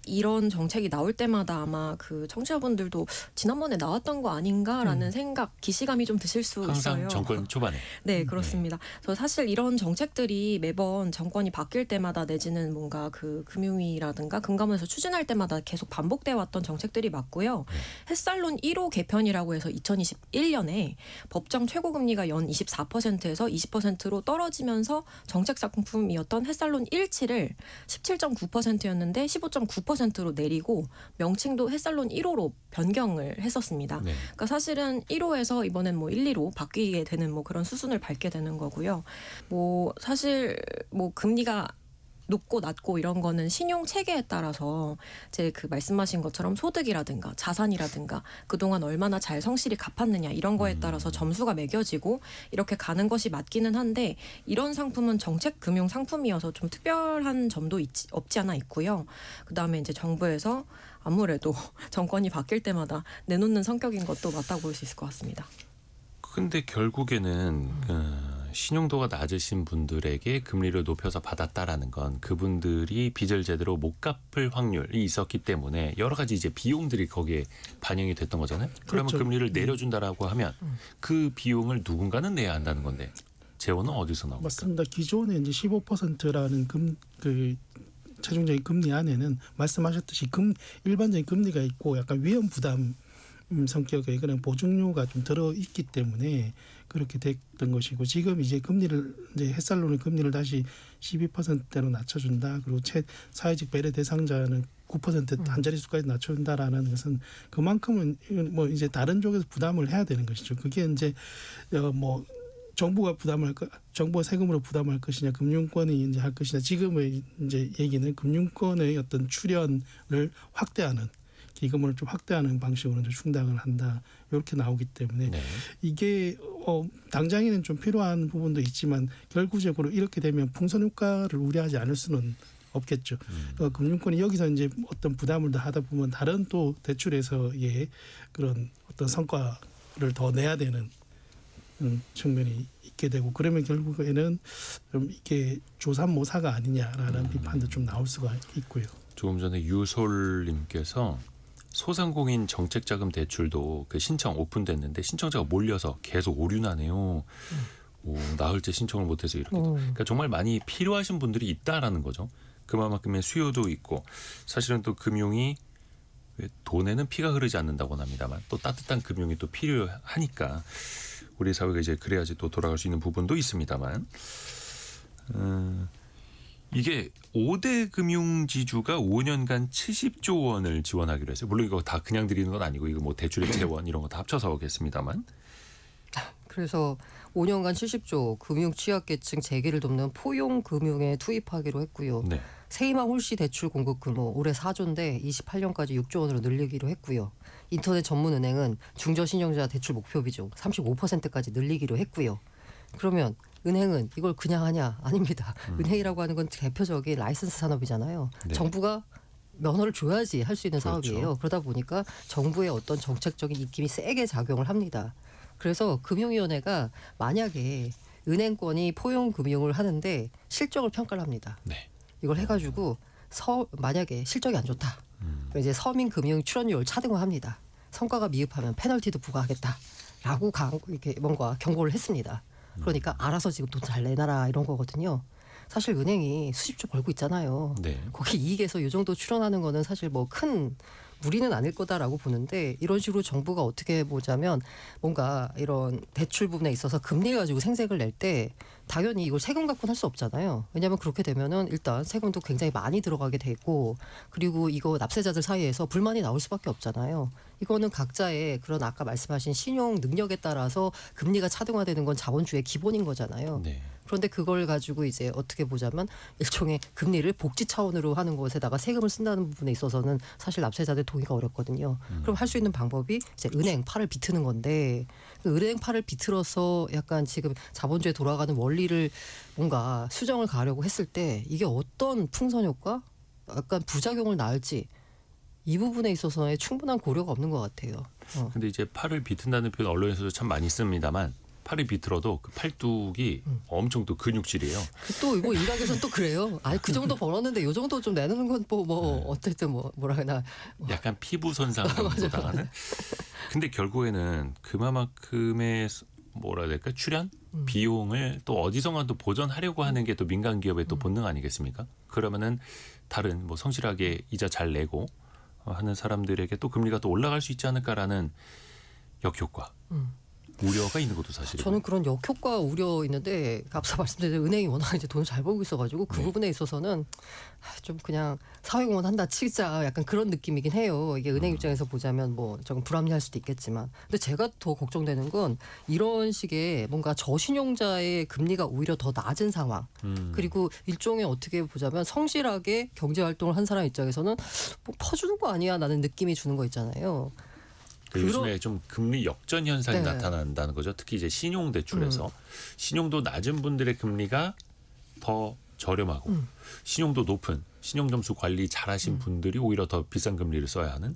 이런 정책이 나올 때마다 아마 그 청취자분들도 지난번에 나왔던 거 아닌가라는 생각, 기시감이 좀 드실 수 항상 있어요. 정권 초반에. 네, 그렇습니다. 저 사실 이런 정책들이 매번 정권이 바뀔 때마다 내지는 뭔가 그 금융위라든가 금감원에서 추진할 때마다 계속 반복돼 왔던 정책들이 맞고요. 햇살론 1호 개편이라고 해서 2021년에 법정 최고금리가 연 24%에서 20%로 떨어지면서 정책 상품이었던 햇살론 1치를 17.9%였는데 15.9%로 내리고 명칭도 햇살론 1호로 변경을 했었습니다. 네. 그러니까 사실은 1호에서 이번엔 뭐 1, 2로 바뀌게 되는 뭐 그런 수순을 밟게 되는 거고요. 뭐 사실 뭐 금리가 높고 낮고 이런 거는 신용 체계에 따라서 제 그 말씀하신 것처럼 소득이라든가 자산이라든가 그동안 얼마나 잘 성실히 갚았느냐 이런 거에 따라서 점수가 매겨지고 이렇게 가는 것이 맞기는 한데 이런 상품은 정책 금융 상품이어서 좀 특별한 점도 없지 않아 있고요. 그다음에 이제 정부에서 아무래도 정권이 바뀔 때마다 내놓는 성격인 것도 맞다고 볼 수 있을 것 같습니다. 근데 결국에는 신용도가 낮으신 분들에게 금리를 높여서 받았다라는 건 그분들이 빚을 제대로 못 갚을 확률이 있었기 때문에 여러 가지 이제 비용들이 거기에 반영이 됐던 거잖아요. 그러면 그렇죠. 금리를 내려준다라고 하면 그 비용을 누군가는 내야 한다는 건데. 재원은 어디서 나옵니까? 맞습니다. 기존에 이제 15%라는 그 최종적인 금리 안에는 말씀하셨듯이 일반적인 금리가 있고 약간 위험 부담 성격의 그런 보증료가 좀 들어 있기 때문에 그렇게 됐던 것이고, 지금 이제 햇살론의 금리를 다시 12%대로 낮춰준다. 그리고 사회적 배려 대상자는 9% 한 자릿수까지 낮춰준다라는 것은 그만큼은 뭐 이제 다른 쪽에서 부담을 해야 되는 것이죠. 그게 이제 뭐 정부가 세금으로 부담할 것이냐, 금융권이 이제 할 것이냐. 지금의 이제 얘기는 금융권의 어떤 출연을 확대하는, 기금을 좀 확대하는 방식으로 이제 충당을 한다, 이렇게 나오기 때문에 네. 이게 당장에는 좀 필요한 부분도 있지만 결국적으로 이렇게 되면 풍선 효과를 우려하지 않을 수는 없겠죠. 금융권이 여기서 이제 어떤 부담을 더 하다 보면 다른 또 대출에서의 그런 어떤 성과를 더 내야 되는 측면이 있게 되고, 그러면 결국에는 좀 이게 조삼모사가 아니냐라는 비판도 좀 나올 수가 있고요. 조금 전에 유솔님께서 소상공인 정책자금 대출도 그 신청 오픈됐는데 신청자가 몰려서 계속 오류나네요. 나흘째 신청을 못해서 이렇게. 그러니까 정말 많이 필요하신 분들이 있다라는 거죠. 그만큼의 수요도 있고, 사실은 또 금융이 돈에는 피가 흐르지 않는다고는 합니다만 또 따뜻한 금융이 또 필요하니까 우리 사회가 이제 그래야지 또 돌아갈 수 있는 부분도 있습니다만, 이게 5대 금융지주가 5년간 70조 원을 지원하기로 했어요. 물론 이거 다 그냥 드리는 건 아니고 이거 뭐 대출의 재원 이런 거 다 합쳐서 하겠습니다만. 그래서 5년간 70조 금융 취약계층 재기를 돕는 포용 금융에 투입하기로 했고요. 네. 세이마 홀씨 대출 공급 규모 올해 4조인데 28년까지 6조 원으로 늘리기로 했고요. 인터넷 전문은행은 중저신용자 대출 목표 비중 35%까지 늘리기로 했고요. 그러면 은행은 이걸 그냥 하냐? 아닙니다. 은행이라고 하는 건 대표적인 라이선스 산업이잖아요. 네. 정부가 면허를 줘야지 할 수 있는 그렇죠. 사업이에요. 그러다 보니까 정부의 어떤 정책적인 입김이 세게 작용을 합니다. 그래서 금융위원회가 만약에 은행권이 포용금융을 하는데 실적을 평가를 합니다. 네. 이걸 해가지고 만약에 실적이 안 좋다. 이제 서민금융 출연율 차등화합니다. 성과가 미흡하면 페널티도 부과하겠다라고 이렇게 뭔가 경고를 했습니다. 그러니까 알아서 지금 돈 잘 내놔라 이런 거거든요. 사실 은행이 수십조 벌고 있잖아요. 네. 거기 이익에서 이 정도 출연하는 거는 사실 뭐 큰 무리는 아닐 거다라고 보는데, 이런 식으로 정부가 어떻게 보자면 뭔가 이런 대출 부분에 있어서 금리 가지고 생색을 낼 때 당연히 이걸 세금 갖고는 할 수 없잖아요. 왜냐하면 그렇게 되면은 일단 세금도 굉장히 많이 들어가게 되고, 그리고 이거 납세자들 사이에서 불만이 나올 수밖에 없잖아요. 이거는 각자의 그런 아까 말씀하신 신용 능력에 따라서 금리가 차등화되는 건 자본주의의 기본인 거잖아요. 네. 그런데 그걸 가지고 이제 어떻게 보자면 일종의 금리를 복지 차원으로 하는 것에다가 세금을 쓴다는 부분에 있어서는 사실 납세자들 동의가 어렵거든요. 그럼 할 수 있는 방법이 이제 은행 팔을 비트는 건데, 그 은행 팔을 비틀어서 약간 지금 자본주의에 돌아가는 원리를 뭔가 수정을 가려고 했을 때 이게 어떤 풍선 효과, 약간 부작용을 낳을지 이 부분에 있어서의 충분한 고려가 없는 것 같아요. 근데 이제 팔을 비튼다는 표현 언론에서도 참 많이 씁니다만, 팔이 비틀어도 그 팔뚝이 엄청 또 근육질이에요. 또 이거 일각에서 또 그래요. 아니 그 정도 벌었는데 이 정도 좀 내놓는 건 뭐 어쨌든 뭐라 해나 약간 피부 손상 정도 당하는. 근데 결국에는 그만큼의 뭐라 해야 될까, 출연 비용을 또 어디선가 또 보전하려고 하는 게 또 민간 기업의 또 본능 아니겠습니까? 그러면은 다른 뭐 성실하게 이자 잘 내고 하는 사람들에게 또 금리가 또 올라갈 수 있지 않을까라는 역효과. 우려가 있는 것도 사실이고. 저는 그런 역효과 우려 있는데, 앞서 말씀드린 은행이 워낙 이제 돈을 잘 벌고 있어가지고 그 네. 부분에 있어서는 좀 그냥 사회공헌 한다 치자 약간 그런 느낌이긴 해요. 이게 은행 입장에서 보자면 뭐 조금 불합리할 수도 있겠지만, 근데 제가 더 걱정되는 건 이런 식의 뭔가 저신용자의 금리가 오히려 더 낮은 상황, 그리고 일종의 어떻게 보자면 성실하게 경제 활동을 한 사람 입장에서는 뭐 퍼주는 거 아니야 라는 느낌이 주는 거 있잖아요. 요즘에 좀 금리 역전 현상이 네. 나타난다는 거죠. 특히 이제 신용 대출에서 신용도 낮은 분들의 금리가 더 저렴하고 신용도 높은 신용 점수 관리 잘하신 분들이 오히려 더 비싼 금리를 써야 하는,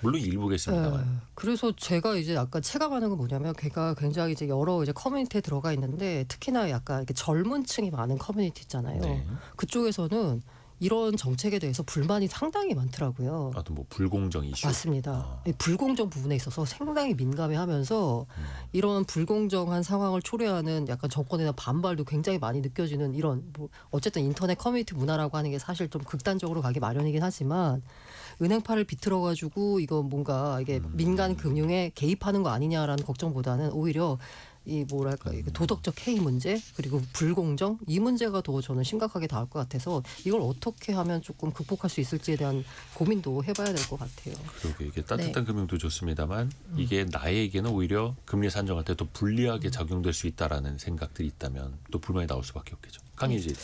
물론 일부겠습니다만. 그래서 제가 이제 아까 체감하는 건 뭐냐면, 걔가 굉장히 이제 여러 이제 커뮤니티에 들어가 있는데 특히나 약간 이렇게 젊은 층이 많은 커뮤니티 있잖아요. 네. 그쪽에서는 이런 정책에 대해서 불만이 상당히 많더라고요. 어떤 뭐 불공정 이슈. 맞습니다. 이 불공정 부분에 있어서 상당히 민감해하면서 이런 불공정한 상황을 초래하는 약간 정권에 대한 반발도 굉장히 많이 느껴지는 이런 뭐 어쨌든 인터넷 커뮤니티 문화라고 하는 게 사실 좀 극단적으로 가기 마련이긴 하지만 은행파를 비틀어 가지고 이거 뭔가 이게 민간 금융에 개입하는 거 아니냐라는 걱정보다는 오히려 이 뭐랄까 이게 도덕적 해이 문제 그리고 불공정 이 문제가 더 저는 심각하게 다가올 것 같아서 이걸 어떻게 하면 조금 극복할 수 있을지에 대한 고민도 해봐야 될 것 같아요. 그러게 이게 따뜻한 네. 금융도 좋습니다만 이게 나에게는 오히려 금리 산정할 때 더 불리하게 작용될 수 있다라는 생각들이 있다면 또 불만이 나올 수밖에 없겠죠. 강희지.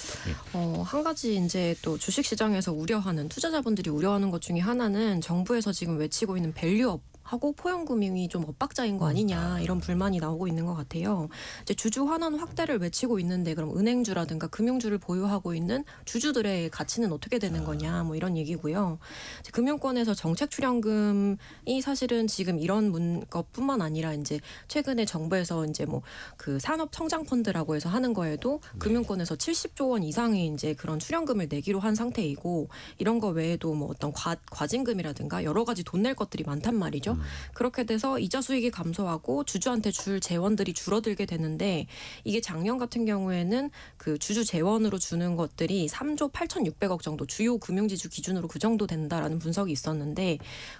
한 가지 이제 또 주식 시장에서 우려하는 투자자분들이 우려하는 것 중에 하나는 정부에서 지금 외치고 있는 밸류업 하고 포용금융이 좀 엇박자인 거 아니냐 이런 불만이 나오고 있는 것 같아요. 이제 주주 환원 확대를 외치고 있는데 그럼 은행주라든가 금융주를 보유하고 있는 주주들의 가치는 어떻게 되는 거냐 뭐 이런 얘기고요. 이제 금융권에서 정책 출연금이 사실은 지금 이런 것뿐만 아니라 이제 최근에 정부에서 이제 뭐 그 산업 성장 펀드라고 해서 하는 거에도 금융권에서 70조 원 이상의 이제 그런 출연금을 내기로 한 상태이고 이런 거 외에도 뭐 어떤 과징금이라든가 여러 가지 돈 낼 것들이 많단 말이죠. 그렇게 돼서 이자 수익이 감소하고 주주한테 줄 재원들이 줄어들게 되는데 이게 작년 같은 경우에는 그 주주 재원으로 주는 것들이 3조 8,600억 정도 주요 금융지주 기준으로 그 정도 된다라는 분석이 있었는데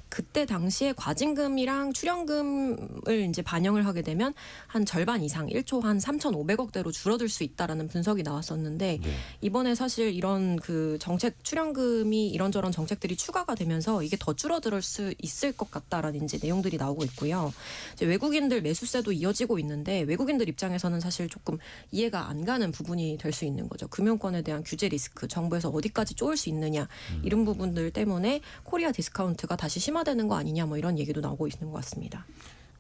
그때 당시에 과징금이랑 출연금을 이제 반영을 하게 되면 한 절반 이상 1조 한 3,500억대로 줄어들 수 있다라는 분석이 나왔었는데 네. 이번에 사실 이런 그 정책 출연금이 이런저런 정책들이 추가가 되면서 이게 더 줄어들 수 있을 것 같다라는 이제 내용들이 나오고 있고요. 이제 외국인들 매수세도 이어지고 있는데 외국인들 입장에서는 사실 조금 이해가 안 가는 부분이 될 수 있는 거죠. 금융권에 대한 규제 리스크, 정부에서 어디까지 쪼을 수 있느냐 이런 부분들 때문에 코리아 디스카운트가 다시 심화되는 거 아니냐 뭐 이런 얘기도 나오고 있는 것 같습니다.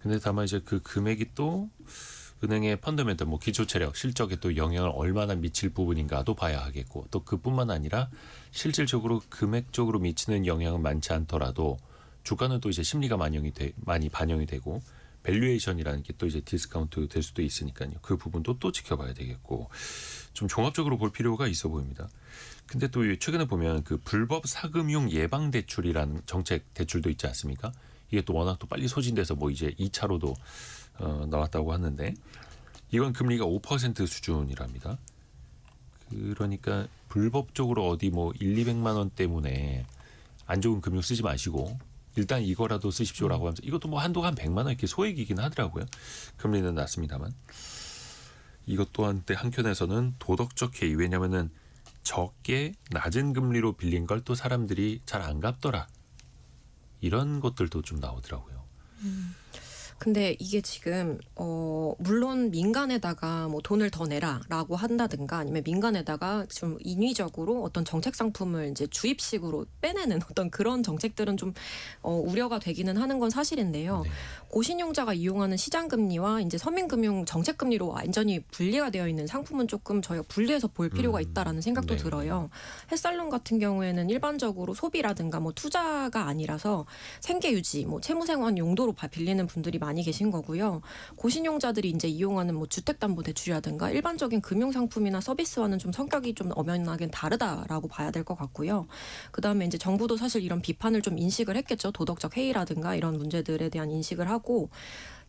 근데 다만 이제 그 금액이 또 은행의 펀더멘털 뭐 기초 체력 실적에 또 영향을 얼마나 미칠 부분인가도 봐야 하겠고 또 그뿐만 아니라 실질적으로 금액적으로 미치는 영향은 많지 않더라도 주가는 또 이제 심리가 많이 반영이 되고 밸류에이션이라는 게 또 이제 디스카운트 될 수도 있으니까요. 그 부분도 또 지켜봐야 되겠고 좀 종합적으로 볼 필요가 있어 보입니다. 근데 또 최근에 보면 그 불법 사금융 예방 대출이라는 정책 대출도 있지 않습니까? 이게 또 워낙 또 빨리 소진돼서 뭐 이제 2차로도 나왔다고 하는데 이건 금리가 5% 수준이랍니다. 그러니까 불법적으로 어디 뭐 1,200만 원 때문에 안 좋은 금융 쓰지 마시고 일단 이거라도 쓰십시오라고 하면서 이것도 뭐 한도가 한 100만 원 이렇게 소액이긴 하더라고요. 금리는 낮습니다만. 이것 또한 한켠에서는 도덕적 해이 왜냐면은 적게 낮은 금리로 빌린 걸 또 사람들이 잘 안 갚더라. 이런 것들도 좀 나오더라고요. 근데 이게 지금 물론 민간에다가 뭐 돈을 더 내라라고 한다든가 아니면 민간에다가 좀 인위적으로 어떤 정책 상품을 이제 주입식으로 빼내는 어떤 그런 정책들은 좀 우려가 되기는 하는 건 사실인데요. 네. 고신용자가 이용하는 시장금리와 이제 서민금융 정책금리로 완전히 분리가 되어 있는 상품은 조금 저희가 분리해서 볼 필요가 있다라는 생각도 네. 들어요. 햇살론 같은 경우에는 일반적으로 소비라든가 뭐 투자가 아니라서 생계 유지, 뭐 채무생활 용도로 빌리는 분들이 많이 계신 거고요. 고신용자들이 이제 이용하는 뭐 주택담보대출이라든가 일반적인 금융상품이나 서비스와는 좀 성격이 좀 엄연하게 다르다라고 봐야 될 것 같고요. 그다음에 이제 정부도 사실 이런 비판을 좀 인식을 했겠죠. 도덕적 해이라든가 이런 문제들에 대한 인식을 하고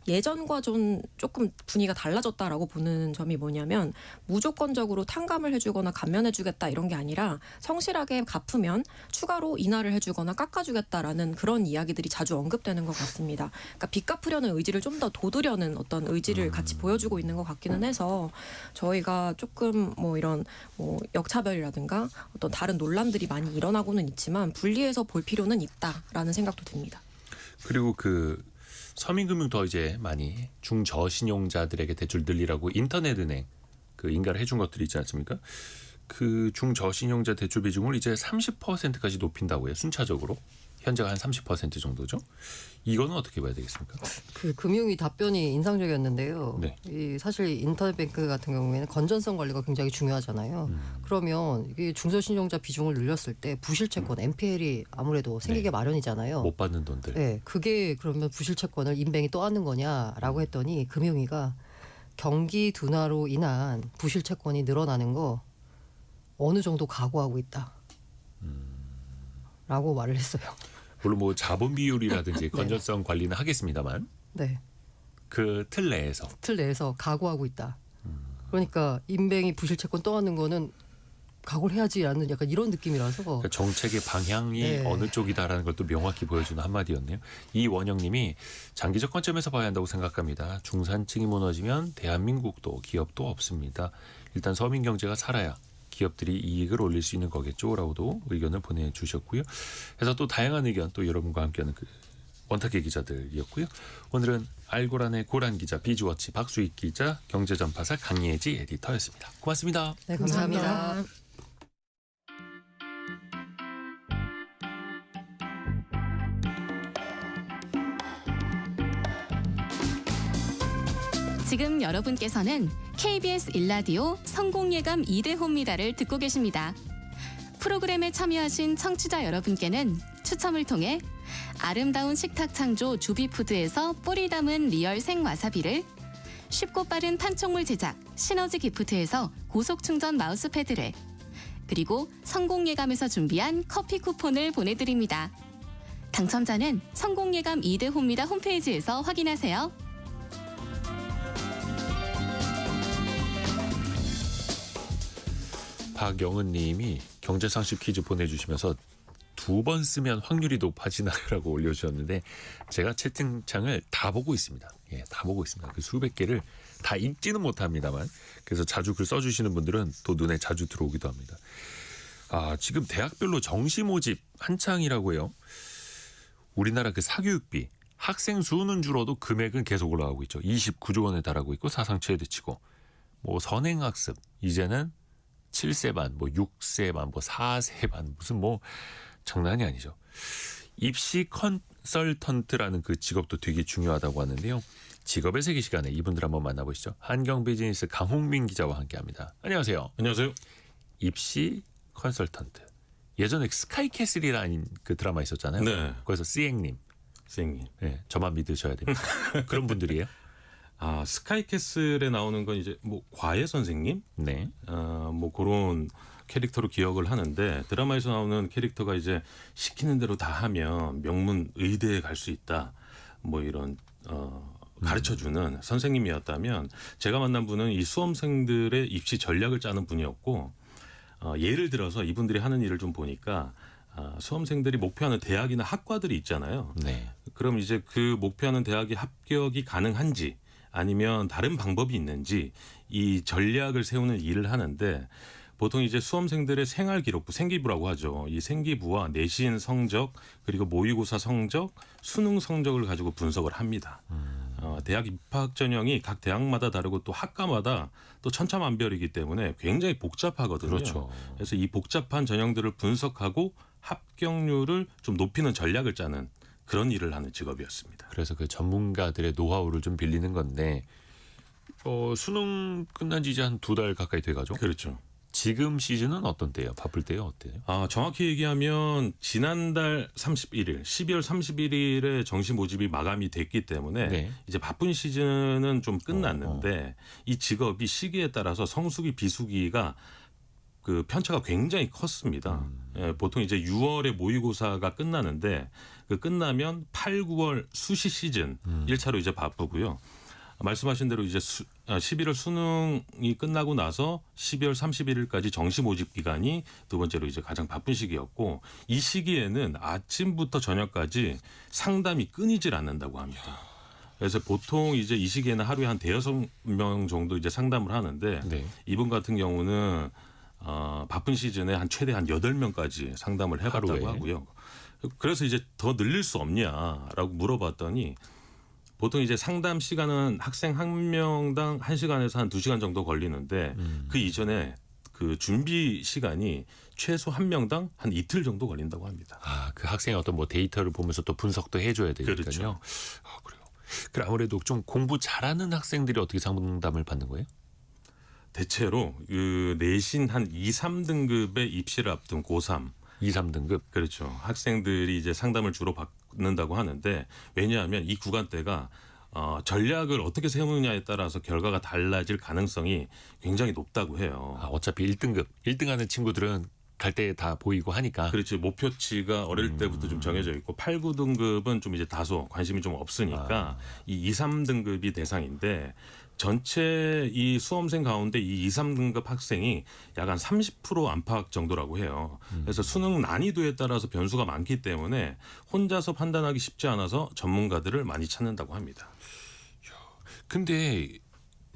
예전과 좀 조금 분위기가 달라졌다라고 보는 점이 뭐냐면 무조건적으로 탕감을 해주거나 감면해주겠다 이런 게 아니라 성실하게 갚으면 추가로 인하를 해주거나 깎아주겠다라는 그런 이야기들이 자주 언급되는 것 같습니다. 그러니까 빚 갚으려는 의지를 좀 더 돋우려는 어떤 의지를 같이 보여주고 있는 것 같기는 해서 저희가 조금 뭐 이런 뭐 역차별이라든가 어떤 다른 논란들이 많이 일어나고는 있지만 분리해서 볼 필요는 있다라는 생각도 듭니다. 그리고 그 서민금융 더 이제 많이 중저신용자들에게 대출 늘리라고 인터넷은행 그 인가를 해준 것들이 있지 않습니까? 그 중저신용자 대출 비중을 이제 30%까지 높인다고 해요. 순차적으로. 현재가 한 30% 정도죠. 이거는 어떻게 봐야 되겠습니까? 그 금융위 답변이 인상적이었는데요. 네. 이 사실 인터넷 뱅크 같은 경우에는 건전성 관리가 굉장히 중요하잖아요. 그러면 이게 중소신용자 비중을 늘렸을 때 부실채권 NPL이 아무래도 생기게 네. 마련이잖아요. 못 받는 돈들. 네, 그게 그러면 부실채권을 인뱅이 떠안는 거냐라고 했더니 금융위가 경기 둔화로 인한 부실채권이 늘어나는 거 어느 정도 각오하고 있다. 라고 말을 했어요. 물론 뭐 자본 비율이라든지 건전성 관리는 하겠습니다만 네. 그 틀 내에서 틀 내에서 각오하고 있다. 그러니까 인뱅이 부실 채권 떠안는 거는 각오를 해야지라는 약간 이런 느낌이라서 그러니까 정책의 방향이 네. 어느 쪽이다라는 것도 명확히 보여주는 한마디였네요. 이원영님이 장기적 관점에서 봐야 한다고 생각합니다. 중산층이 무너지면 대한민국도 기업도 없습니다. 일단 서민 경제가 살아야 기업들이 이익을 올릴 수 있는 거겠죠라고도 의견을 보내주셨고요. 그래서 또 다양한 의견 또 여러분과 함께하는 그 원탁의 기자들이었고요. 오늘은 알고란의 고란 기자, 비즈워치 박수익 기자, 경제전파사 강예지 에디터였습니다. 고맙습니다. 네, 감사합니다. 지금 여러분께서는 KBS 1라디오 성공예감 2대호입니다를 듣고 계십니다. 프로그램에 참여하신 청취자 여러분께는 추첨을 통해 아름다운 식탁 창조 주비푸드에서 뿌리 담은 리얼 생와사비를, 쉽고 빠른 판촉물 제작 시너지 기프트에서 고속충전 마우스패드를, 그리고 성공예감에서 준비한 커피 쿠폰을 보내드립니다. 당첨자는 성공예감 2대호입니다 홈페이지에서 확인하세요. 박영은 님이 경제상식 퀴즈 보내주시면서 2번 쓰면 확률이 높아지나라고 올려주셨는데 제가 채팅창을 다 보고 있습니다. 예, 다 보고 있습니다. 그 수백 개를 다 읽지는 못합니다만 그래서 자주 글 써주시는 분들은 또 눈에 자주 들어오기도 합니다. 아, 지금 대학별로 정시 모집 한창이라고 해요. 우리나라 그 사교육비 학생 수는 줄어도 금액은 계속 올라가고 있죠. 29조 원에 달하고 있고 사상 최대치고 뭐 선행학습 이제는 7세 반, 뭐 6세 반, 뭐 4세 반 무슨 뭐 장난이 아니죠. 입시 컨설턴트라는 그 직업도 되게 중요하다고 하는데요. 직업의 세계 시간에 이분들 한번 만나보시죠. 한경 비즈니스 강홍민 기자와 함께합니다. 안녕하세요. 안녕하세요. 입시 컨설턴트. 예전에 스카이캐슬이라는 그 드라마 있었잖아요. 네. 거기서 씨앵님. 선생님. 네, 저만 믿으셔야 됩니다. 그런 분들이에요. 아, 스카이캐슬에 나오는 건 이제 뭐 과외 선생님, 네. 뭐 그런 캐릭터로 기억을 하는데 드라마에서 나오는 캐릭터가 이제 시키는 대로 다 하면 명문 의대에 갈 수 있다. 뭐 이런 가르쳐주는 선생님이었다면 제가 만난 분은 이 수험생들의 입시 전략을 짜는 분이었고 예를 들어서 이분들이 하는 일을 좀 보니까 수험생들이 목표하는 대학이나 학과들이 있잖아요. 네. 그럼 이제 그 목표하는 대학이 합격이 가능한지 아니면 다른 방법이 있는지 이 전략을 세우는 일을 하는데 보통 이제 수험생들의 생활기록부, 생기부라고 하죠. 이 생기부와 내신 성적 그리고 모의고사 성적, 수능 성적을 가지고 분석을 합니다. 대학 입학 전형이 각 대학마다 다르고 또 학과마다 또 천차만별이기 때문에 굉장히 복잡하거든요. 그렇죠. 그래서 이 복잡한 전형들을 분석하고 합격률을 좀 높이는 전략을 짜는 그런 일을 하는 직업이었습니다. 그래서 그 전문가들의 노하우를 좀 빌리는 건데 수능 끝난 지 이제 한 2달 가까이 돼가죠. 그렇죠. 지금 시즌은 어떤 때예요? 바쁠 때요? 어때요? 정확히 얘기하면 지난달 31일, 12월 31일에 정시 모집이 마감이 됐기 때문에 네. 이제 바쁜 시즌은 좀 끝났는데 이 직업이 시기에 따라서 성수기, 비수기가 그 편차가 굉장히 컸습니다. 예, 보통 이제 6월에 모의고사가 끝나는데 그 끝나면 8, 9월 수시 시즌 1차로 이제 바쁘고요. 말씀하신 대로 이제 11월 수능이 끝나고 나서 12월 31일까지 정시 모집 기간이 두 번째로 이제 가장 바쁜 시기였고 이 시기에는 아침부터 저녁까지 상담이 끊이질 않는다고 합니다. 그래서 보통 이제 이 시기에는 하루에 한 5-6명 정도 이제 상담을 하는데 네. 이분 같은 경우는 바쁜 시즌에 최대 한 8명까지 상담을 해봤다고 하루에. 하고요. 그래서 이제 더 늘릴 수 없냐라고 물어봤더니 보통 이제 상담 시간은 학생 한 명당 1시간에서 한 2시간 정도 걸리는데 그 이전에 그 준비 시간이 최소 한 명당 한 이틀 정도 걸린다고 합니다. 그 학생의 어떤 뭐 데이터를 보면서 또 분석도 해줘야 되니까요. 그렇죠. 그래요. 그럼 아무래도 좀 공부 잘하는 학생들이 어떻게 상담을 받는 거예요? 대체로 그 내신 한 2, 3등급의 입시를 앞둔 고3 2, 3등급. 그렇죠. 학생들이 이제 상담을 주로 받는다고 하는데 왜냐하면 이 구간대가 전략을 어떻게 세우느냐에 따라서 결과가 달라질 가능성이 굉장히 높다고 해요. 어차피 1등급, 1등하는 친구들은 갈 때 다 보이고 하니까. 그렇지. 목표치가 어릴 때부터 좀 정해져 있고 8, 9등급은 좀 이제 다소 관심이 좀 없으니까 이 2, 3등급이 대상인데 전체 이 수험생 가운데 이 2, 3등급 학생이 약 한 30% 안팎 정도라고 해요. 그래서 수능 난이도에 따라서 변수가 많기 때문에 혼자서 판단하기 쉽지 않아서 전문가들을 많이 찾는다고 합니다. 근데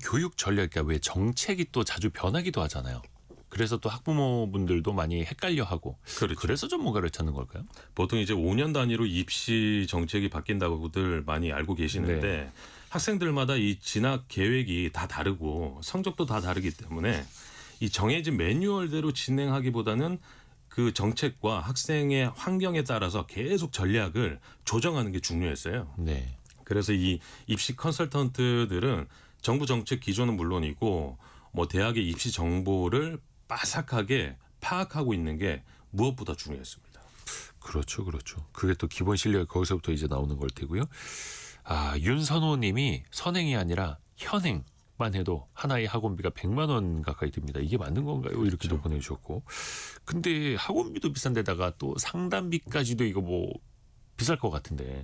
교육 전략, 그러니까 왜 정책이 또 자주 변하기도 하잖아요. 그래서 또 학부모분들도 많이 헷갈려하고 그렇죠. 그래서 전문가를 찾는 걸까요? 보통 이제 5년 단위로 입시 정책이 바뀐다고들 많이 알고 계시는데 네. 학생들마다 이 진학 계획이 다 다르고 성적도 다 다르기 때문에 이 정해진 매뉴얼대로 진행하기보다는 그 정책과 학생의 환경에 따라서 계속 전략을 조정하는 게 중요했어요. 네. 그래서 이 입시 컨설턴트들은 정부 정책 기조는 물론이고 뭐 대학의 입시 정보를 빠삭하게 파악하고 있는 게 무엇보다 중요했습니다. 그렇죠, 그렇죠. 그게 또 기본 실력 거기서부터 이제 나오는 걸 테고요. 윤선호님이 선행이 아니라 현행만 해도 하나의 학원비가 100만 원 가까이 듭니다. 이게 맞는 건가요? 이렇게도 그렇죠. 보내주셨고, 근데 학원비도 비싼데다가 또 상담비까지도 이거 뭐 비쌀 것 같은데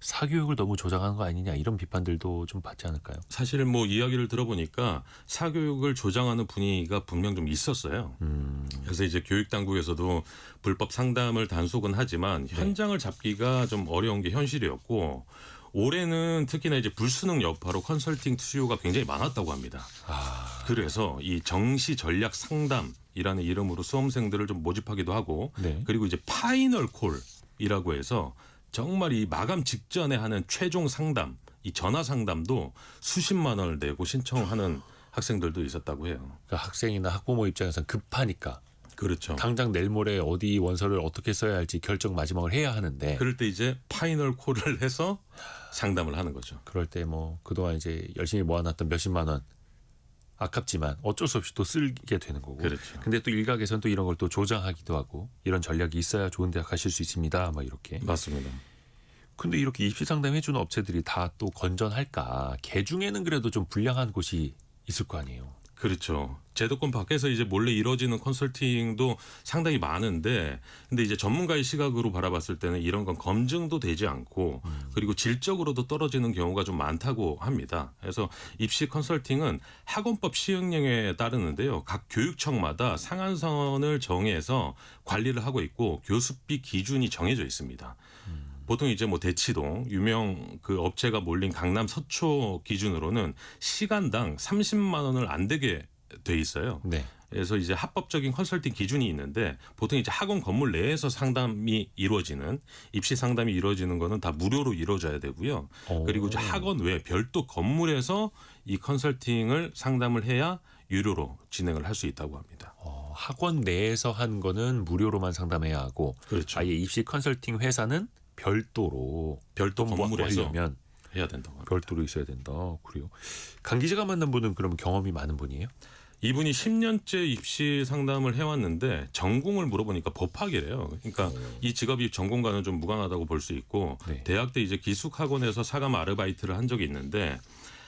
사교육을 너무 조장하는 거 아니냐 이런 비판들도 좀 받지 않을까요? 사실 뭐 이야기를 들어보니까 사교육을 조장하는 분위기가 분명 좀 있었어요. 그래서 이제 교육 당국에서도 불법 상담을 단속은 하지만 현장을 잡기가 좀 어려운 게 현실이었고 올해는 특히나 이제 불수능 여파로 컨설팅 수요가 굉장히 많았다고 합니다. 그래서 이 정시 전략 상담이라는 이름으로 수험생들을 좀 모집하기도 하고 네. 그리고 이제 파이널 콜이라고 해서 정말 이 마감 직전에 하는 최종 상담, 이 전화 상담도 수십만 원을 내고 신청하는 학생들도 있었다고 해요. 그러니까 학생이나 학부모 입장에서는 급하니까 그렇죠. 당장 내일 모레 어디 원서를 어떻게 써야 할지 결정 마지막을 해야 하는데 그럴 때 이제 파이널 콜을 해서 상담을 하는 거죠. 그럴 때 뭐 그동안 이제 열심히 모아놨던 몇십만 원 아깝지만 어쩔 수 없이 또 쓰게 되는 거고. 그렇죠. 근데 또 일각에서는 또 이런 걸 또 조장하기도 하고 이런 전략이 있어야 좋은 대학 가실 수 있습니다. 뭐 이렇게. 맞습니다. 근데 이렇게 입시 상담 해주는 업체들이 다 또 건전할까? 개 중에는 그래도 좀 불량한 곳이 있을 거 아니에요. 그렇죠. 제도권 밖에서 이제 몰래 이루어지는 컨설팅도 상당히 많은데 근데 이제 전문가의 시각으로 바라봤을 때는 이런 건 검증도 되지 않고 그리고 질적으로도 떨어지는 경우가 좀 많다고 합니다. 그래서 입시 컨설팅은 학원법 시행령에 따르는데요. 각 교육청마다 상한선을 정해서 관리를 하고 있고 교습비 기준이 정해져 있습니다. 보통 이제 뭐 대치동 유명 그 업체가 몰린 강남 서초 기준으로는 시간당 30만 원을 안 되게 돼 있어요. 네. 그래서 이제 합법적인 컨설팅 기준이 있는데 보통 이제 학원 건물 내에서 상담이 이루어지는 입시 상담이 이루어지는 거는 다 무료로 이루어져야 되고요. 그리고 이제 학원 외 별도 건물에서 이 컨설팅을 상담을 해야 유료로 진행을 할 수 있다고 합니다. 학원 내에서 한 거는 무료로만 상담해야 하고 그렇죠. 아예 입시 컨설팅 회사는 별도 건물에서 하려면 해야 된다고 합니다. 별도로 있어야 된다. 그래요. 강 기자가 만난 분은 그러면 경험이 많은 분이에요? 이분이 10년째 입시 상담을 해왔는데 전공을 물어보니까 법학이래요. 그러니까 이 직업이 전공과는 좀 무관하다고 볼 수 있고 네. 대학 때 이제 기숙학원에서 사감 아르바이트를 한 적이 있는데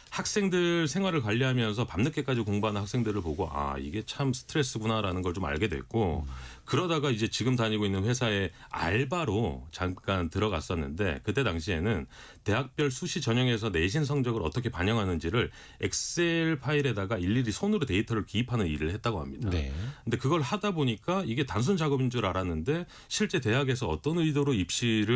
학생들 생활을 관리하면서 밤늦게까지 공부하는 학생들을 보고 이게 참 스트레스구나라는 걸 좀 알게 됐고 그러다가 이제 지금 다니고 있는 회사에 알바로 잠깐 들어갔었는데 그때 당시에는 대학별 수시 전형에서 내신 성적을 어떻게 반영하는지를 엑셀 파일에다가 일일이 손으로 데이터를 기입하는 일을 했다고 합니다. 네. 근데 그걸 하다 보니까 이게 단순 작업인 줄 알았는데 실제 대학에서 어떤 의도로 입시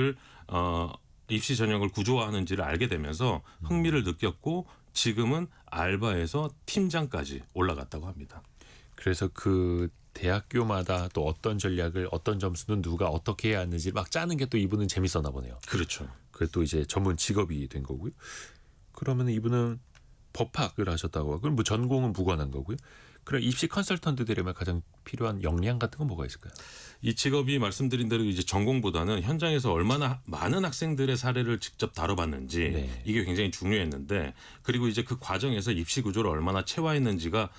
전형을 구조화하는지를 알게 되면서 흥미를 느꼈고 지금은 알바에서 팀장까지 올라갔다고 합니다. 그래서 그 대학교마다 또 어떤 전략을 어떤 점수는 누가 어떻게 해야 하는지 막 짜는 게 또 이분은 재밌었나 보네요. 그렇죠. 그게 또 이제 전문 직업이 된 거고요. 그러면 이분은 법학을 하셨다고 하고 그럼 뭐 전공은 무관한 거고요. 그럼 입시 컨설턴트들에만 가장 필요한 역량 같은 건 뭐가 있을까요? 이 직업이 말씀드린 대로 이제 전공보다는 현장에서 얼마나 많은 학생들의 사례를 직접 다뤄봤는지 네. 이게 굉장히 중요했는데 그리고 이제 그 과정에서 입시 구조를 얼마나 체화했는지가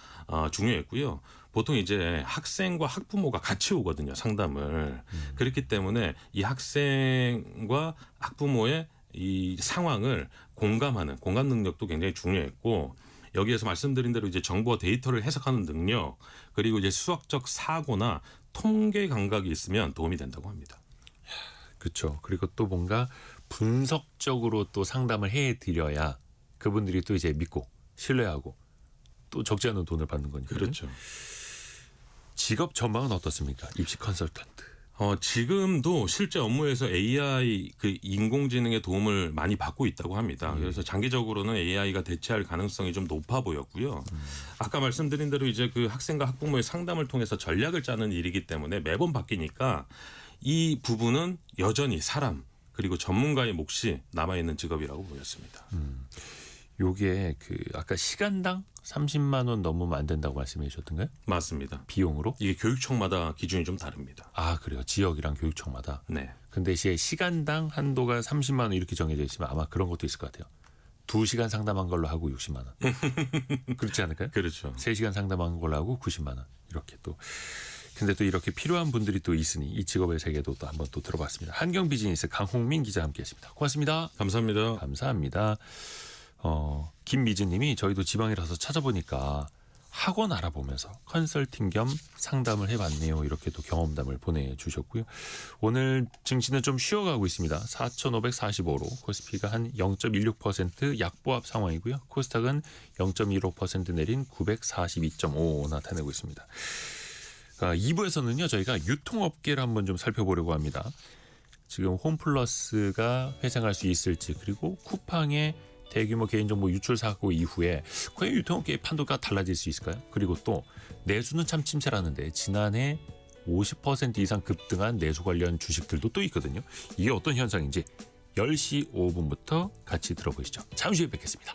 중요했고요. 보통 이제 학생과 학부모가 같이 오거든요, 상담을. 그렇기 때문에 이 학생과 학부모의 이 상황을 공감하는 공감 능력도 굉장히 중요했고 여기에서 말씀드린 대로 이제 정보와 데이터를 해석하는 능력 그리고 이제 수학적 사고나 통계 감각이 있으면 도움이 된다고 합니다. 그렇죠. 그리고 또 뭔가 분석적으로 또 상담을 해드려야 그분들이 또 이제 믿고 신뢰하고 또 적지 않은 돈을 받는 거니까요. 그렇죠. 직업 전망은 어떻습니까? 입시 컨설턴트. 지금도 실제 업무에서 AI 그 인공지능의 도움을 많이 받고 있다고 합니다. 그래서 장기적으로는 AI가 대체할 가능성이 좀 높아 보였고요. 아까 말씀드린 대로 이제 그 학생과 학부모의 상담을 통해서 전략을 짜는 일이기 때문에 매번 바뀌니까 이 부분은 여전히 사람 그리고 전문가의 몫이 남아 있는 직업이라고 보였습니다. 요게 그 아까 시간당 30만 원 넘으면 안 된다고 말씀해 주셨던가요? 맞습니다. 비용으로? 이게 교육청마다 기준이 좀 다릅니다. 아, 그래요. 지역이랑 교육청마다. 네. 근데 이제 시간당 한도가 30만 원 이렇게 정해져 있으면 아마 그런 것도 있을 것 같아요. 2시간 상담한 걸로 하고 60만 원. 그렇지 않을까요? 그렇죠. 3시간 상담한 걸로 하고 90만 원. 이렇게 또. 근데 또 이렇게 필요한 분들이 또 있으니 이 직업의 세계도 또 한번 또 들어봤습니다. 한경 비즈니스 강홍민 기자 함께했습니다. 고맙습니다. 감사합니다. 감사합니다. 김미진님이 저희도 지방이라서 찾아보니까 학원 알아보면서 컨설팅 겸 상담을 해봤네요. 이렇게 또 경험담을 보내주셨고요. 오늘 증시는 좀 쉬어가고 있습니다. 4,545로 코스피가 한 0.16% 약보합 상황이고요. 코스닥은 0.15% 내린 942.5 나타내고 있습니다. 2부에서는요. 저희가 유통업계를 한번 좀 살펴보려고 합니다. 지금 홈플러스가 회생할 수 있을지 그리고 쿠팡의 대규모 개인정보 유출 사고 이후에 과연 유통업계의 판도가 달라질 수 있을까요? 그리고 또 내수는 참 침체라는데 지난해 50% 이상 급등한 내수 관련 주식들도 또 있거든요. 이게 어떤 현상인지 10시 5분부터 같이 들어보시죠. 잠시 후에 뵙겠습니다.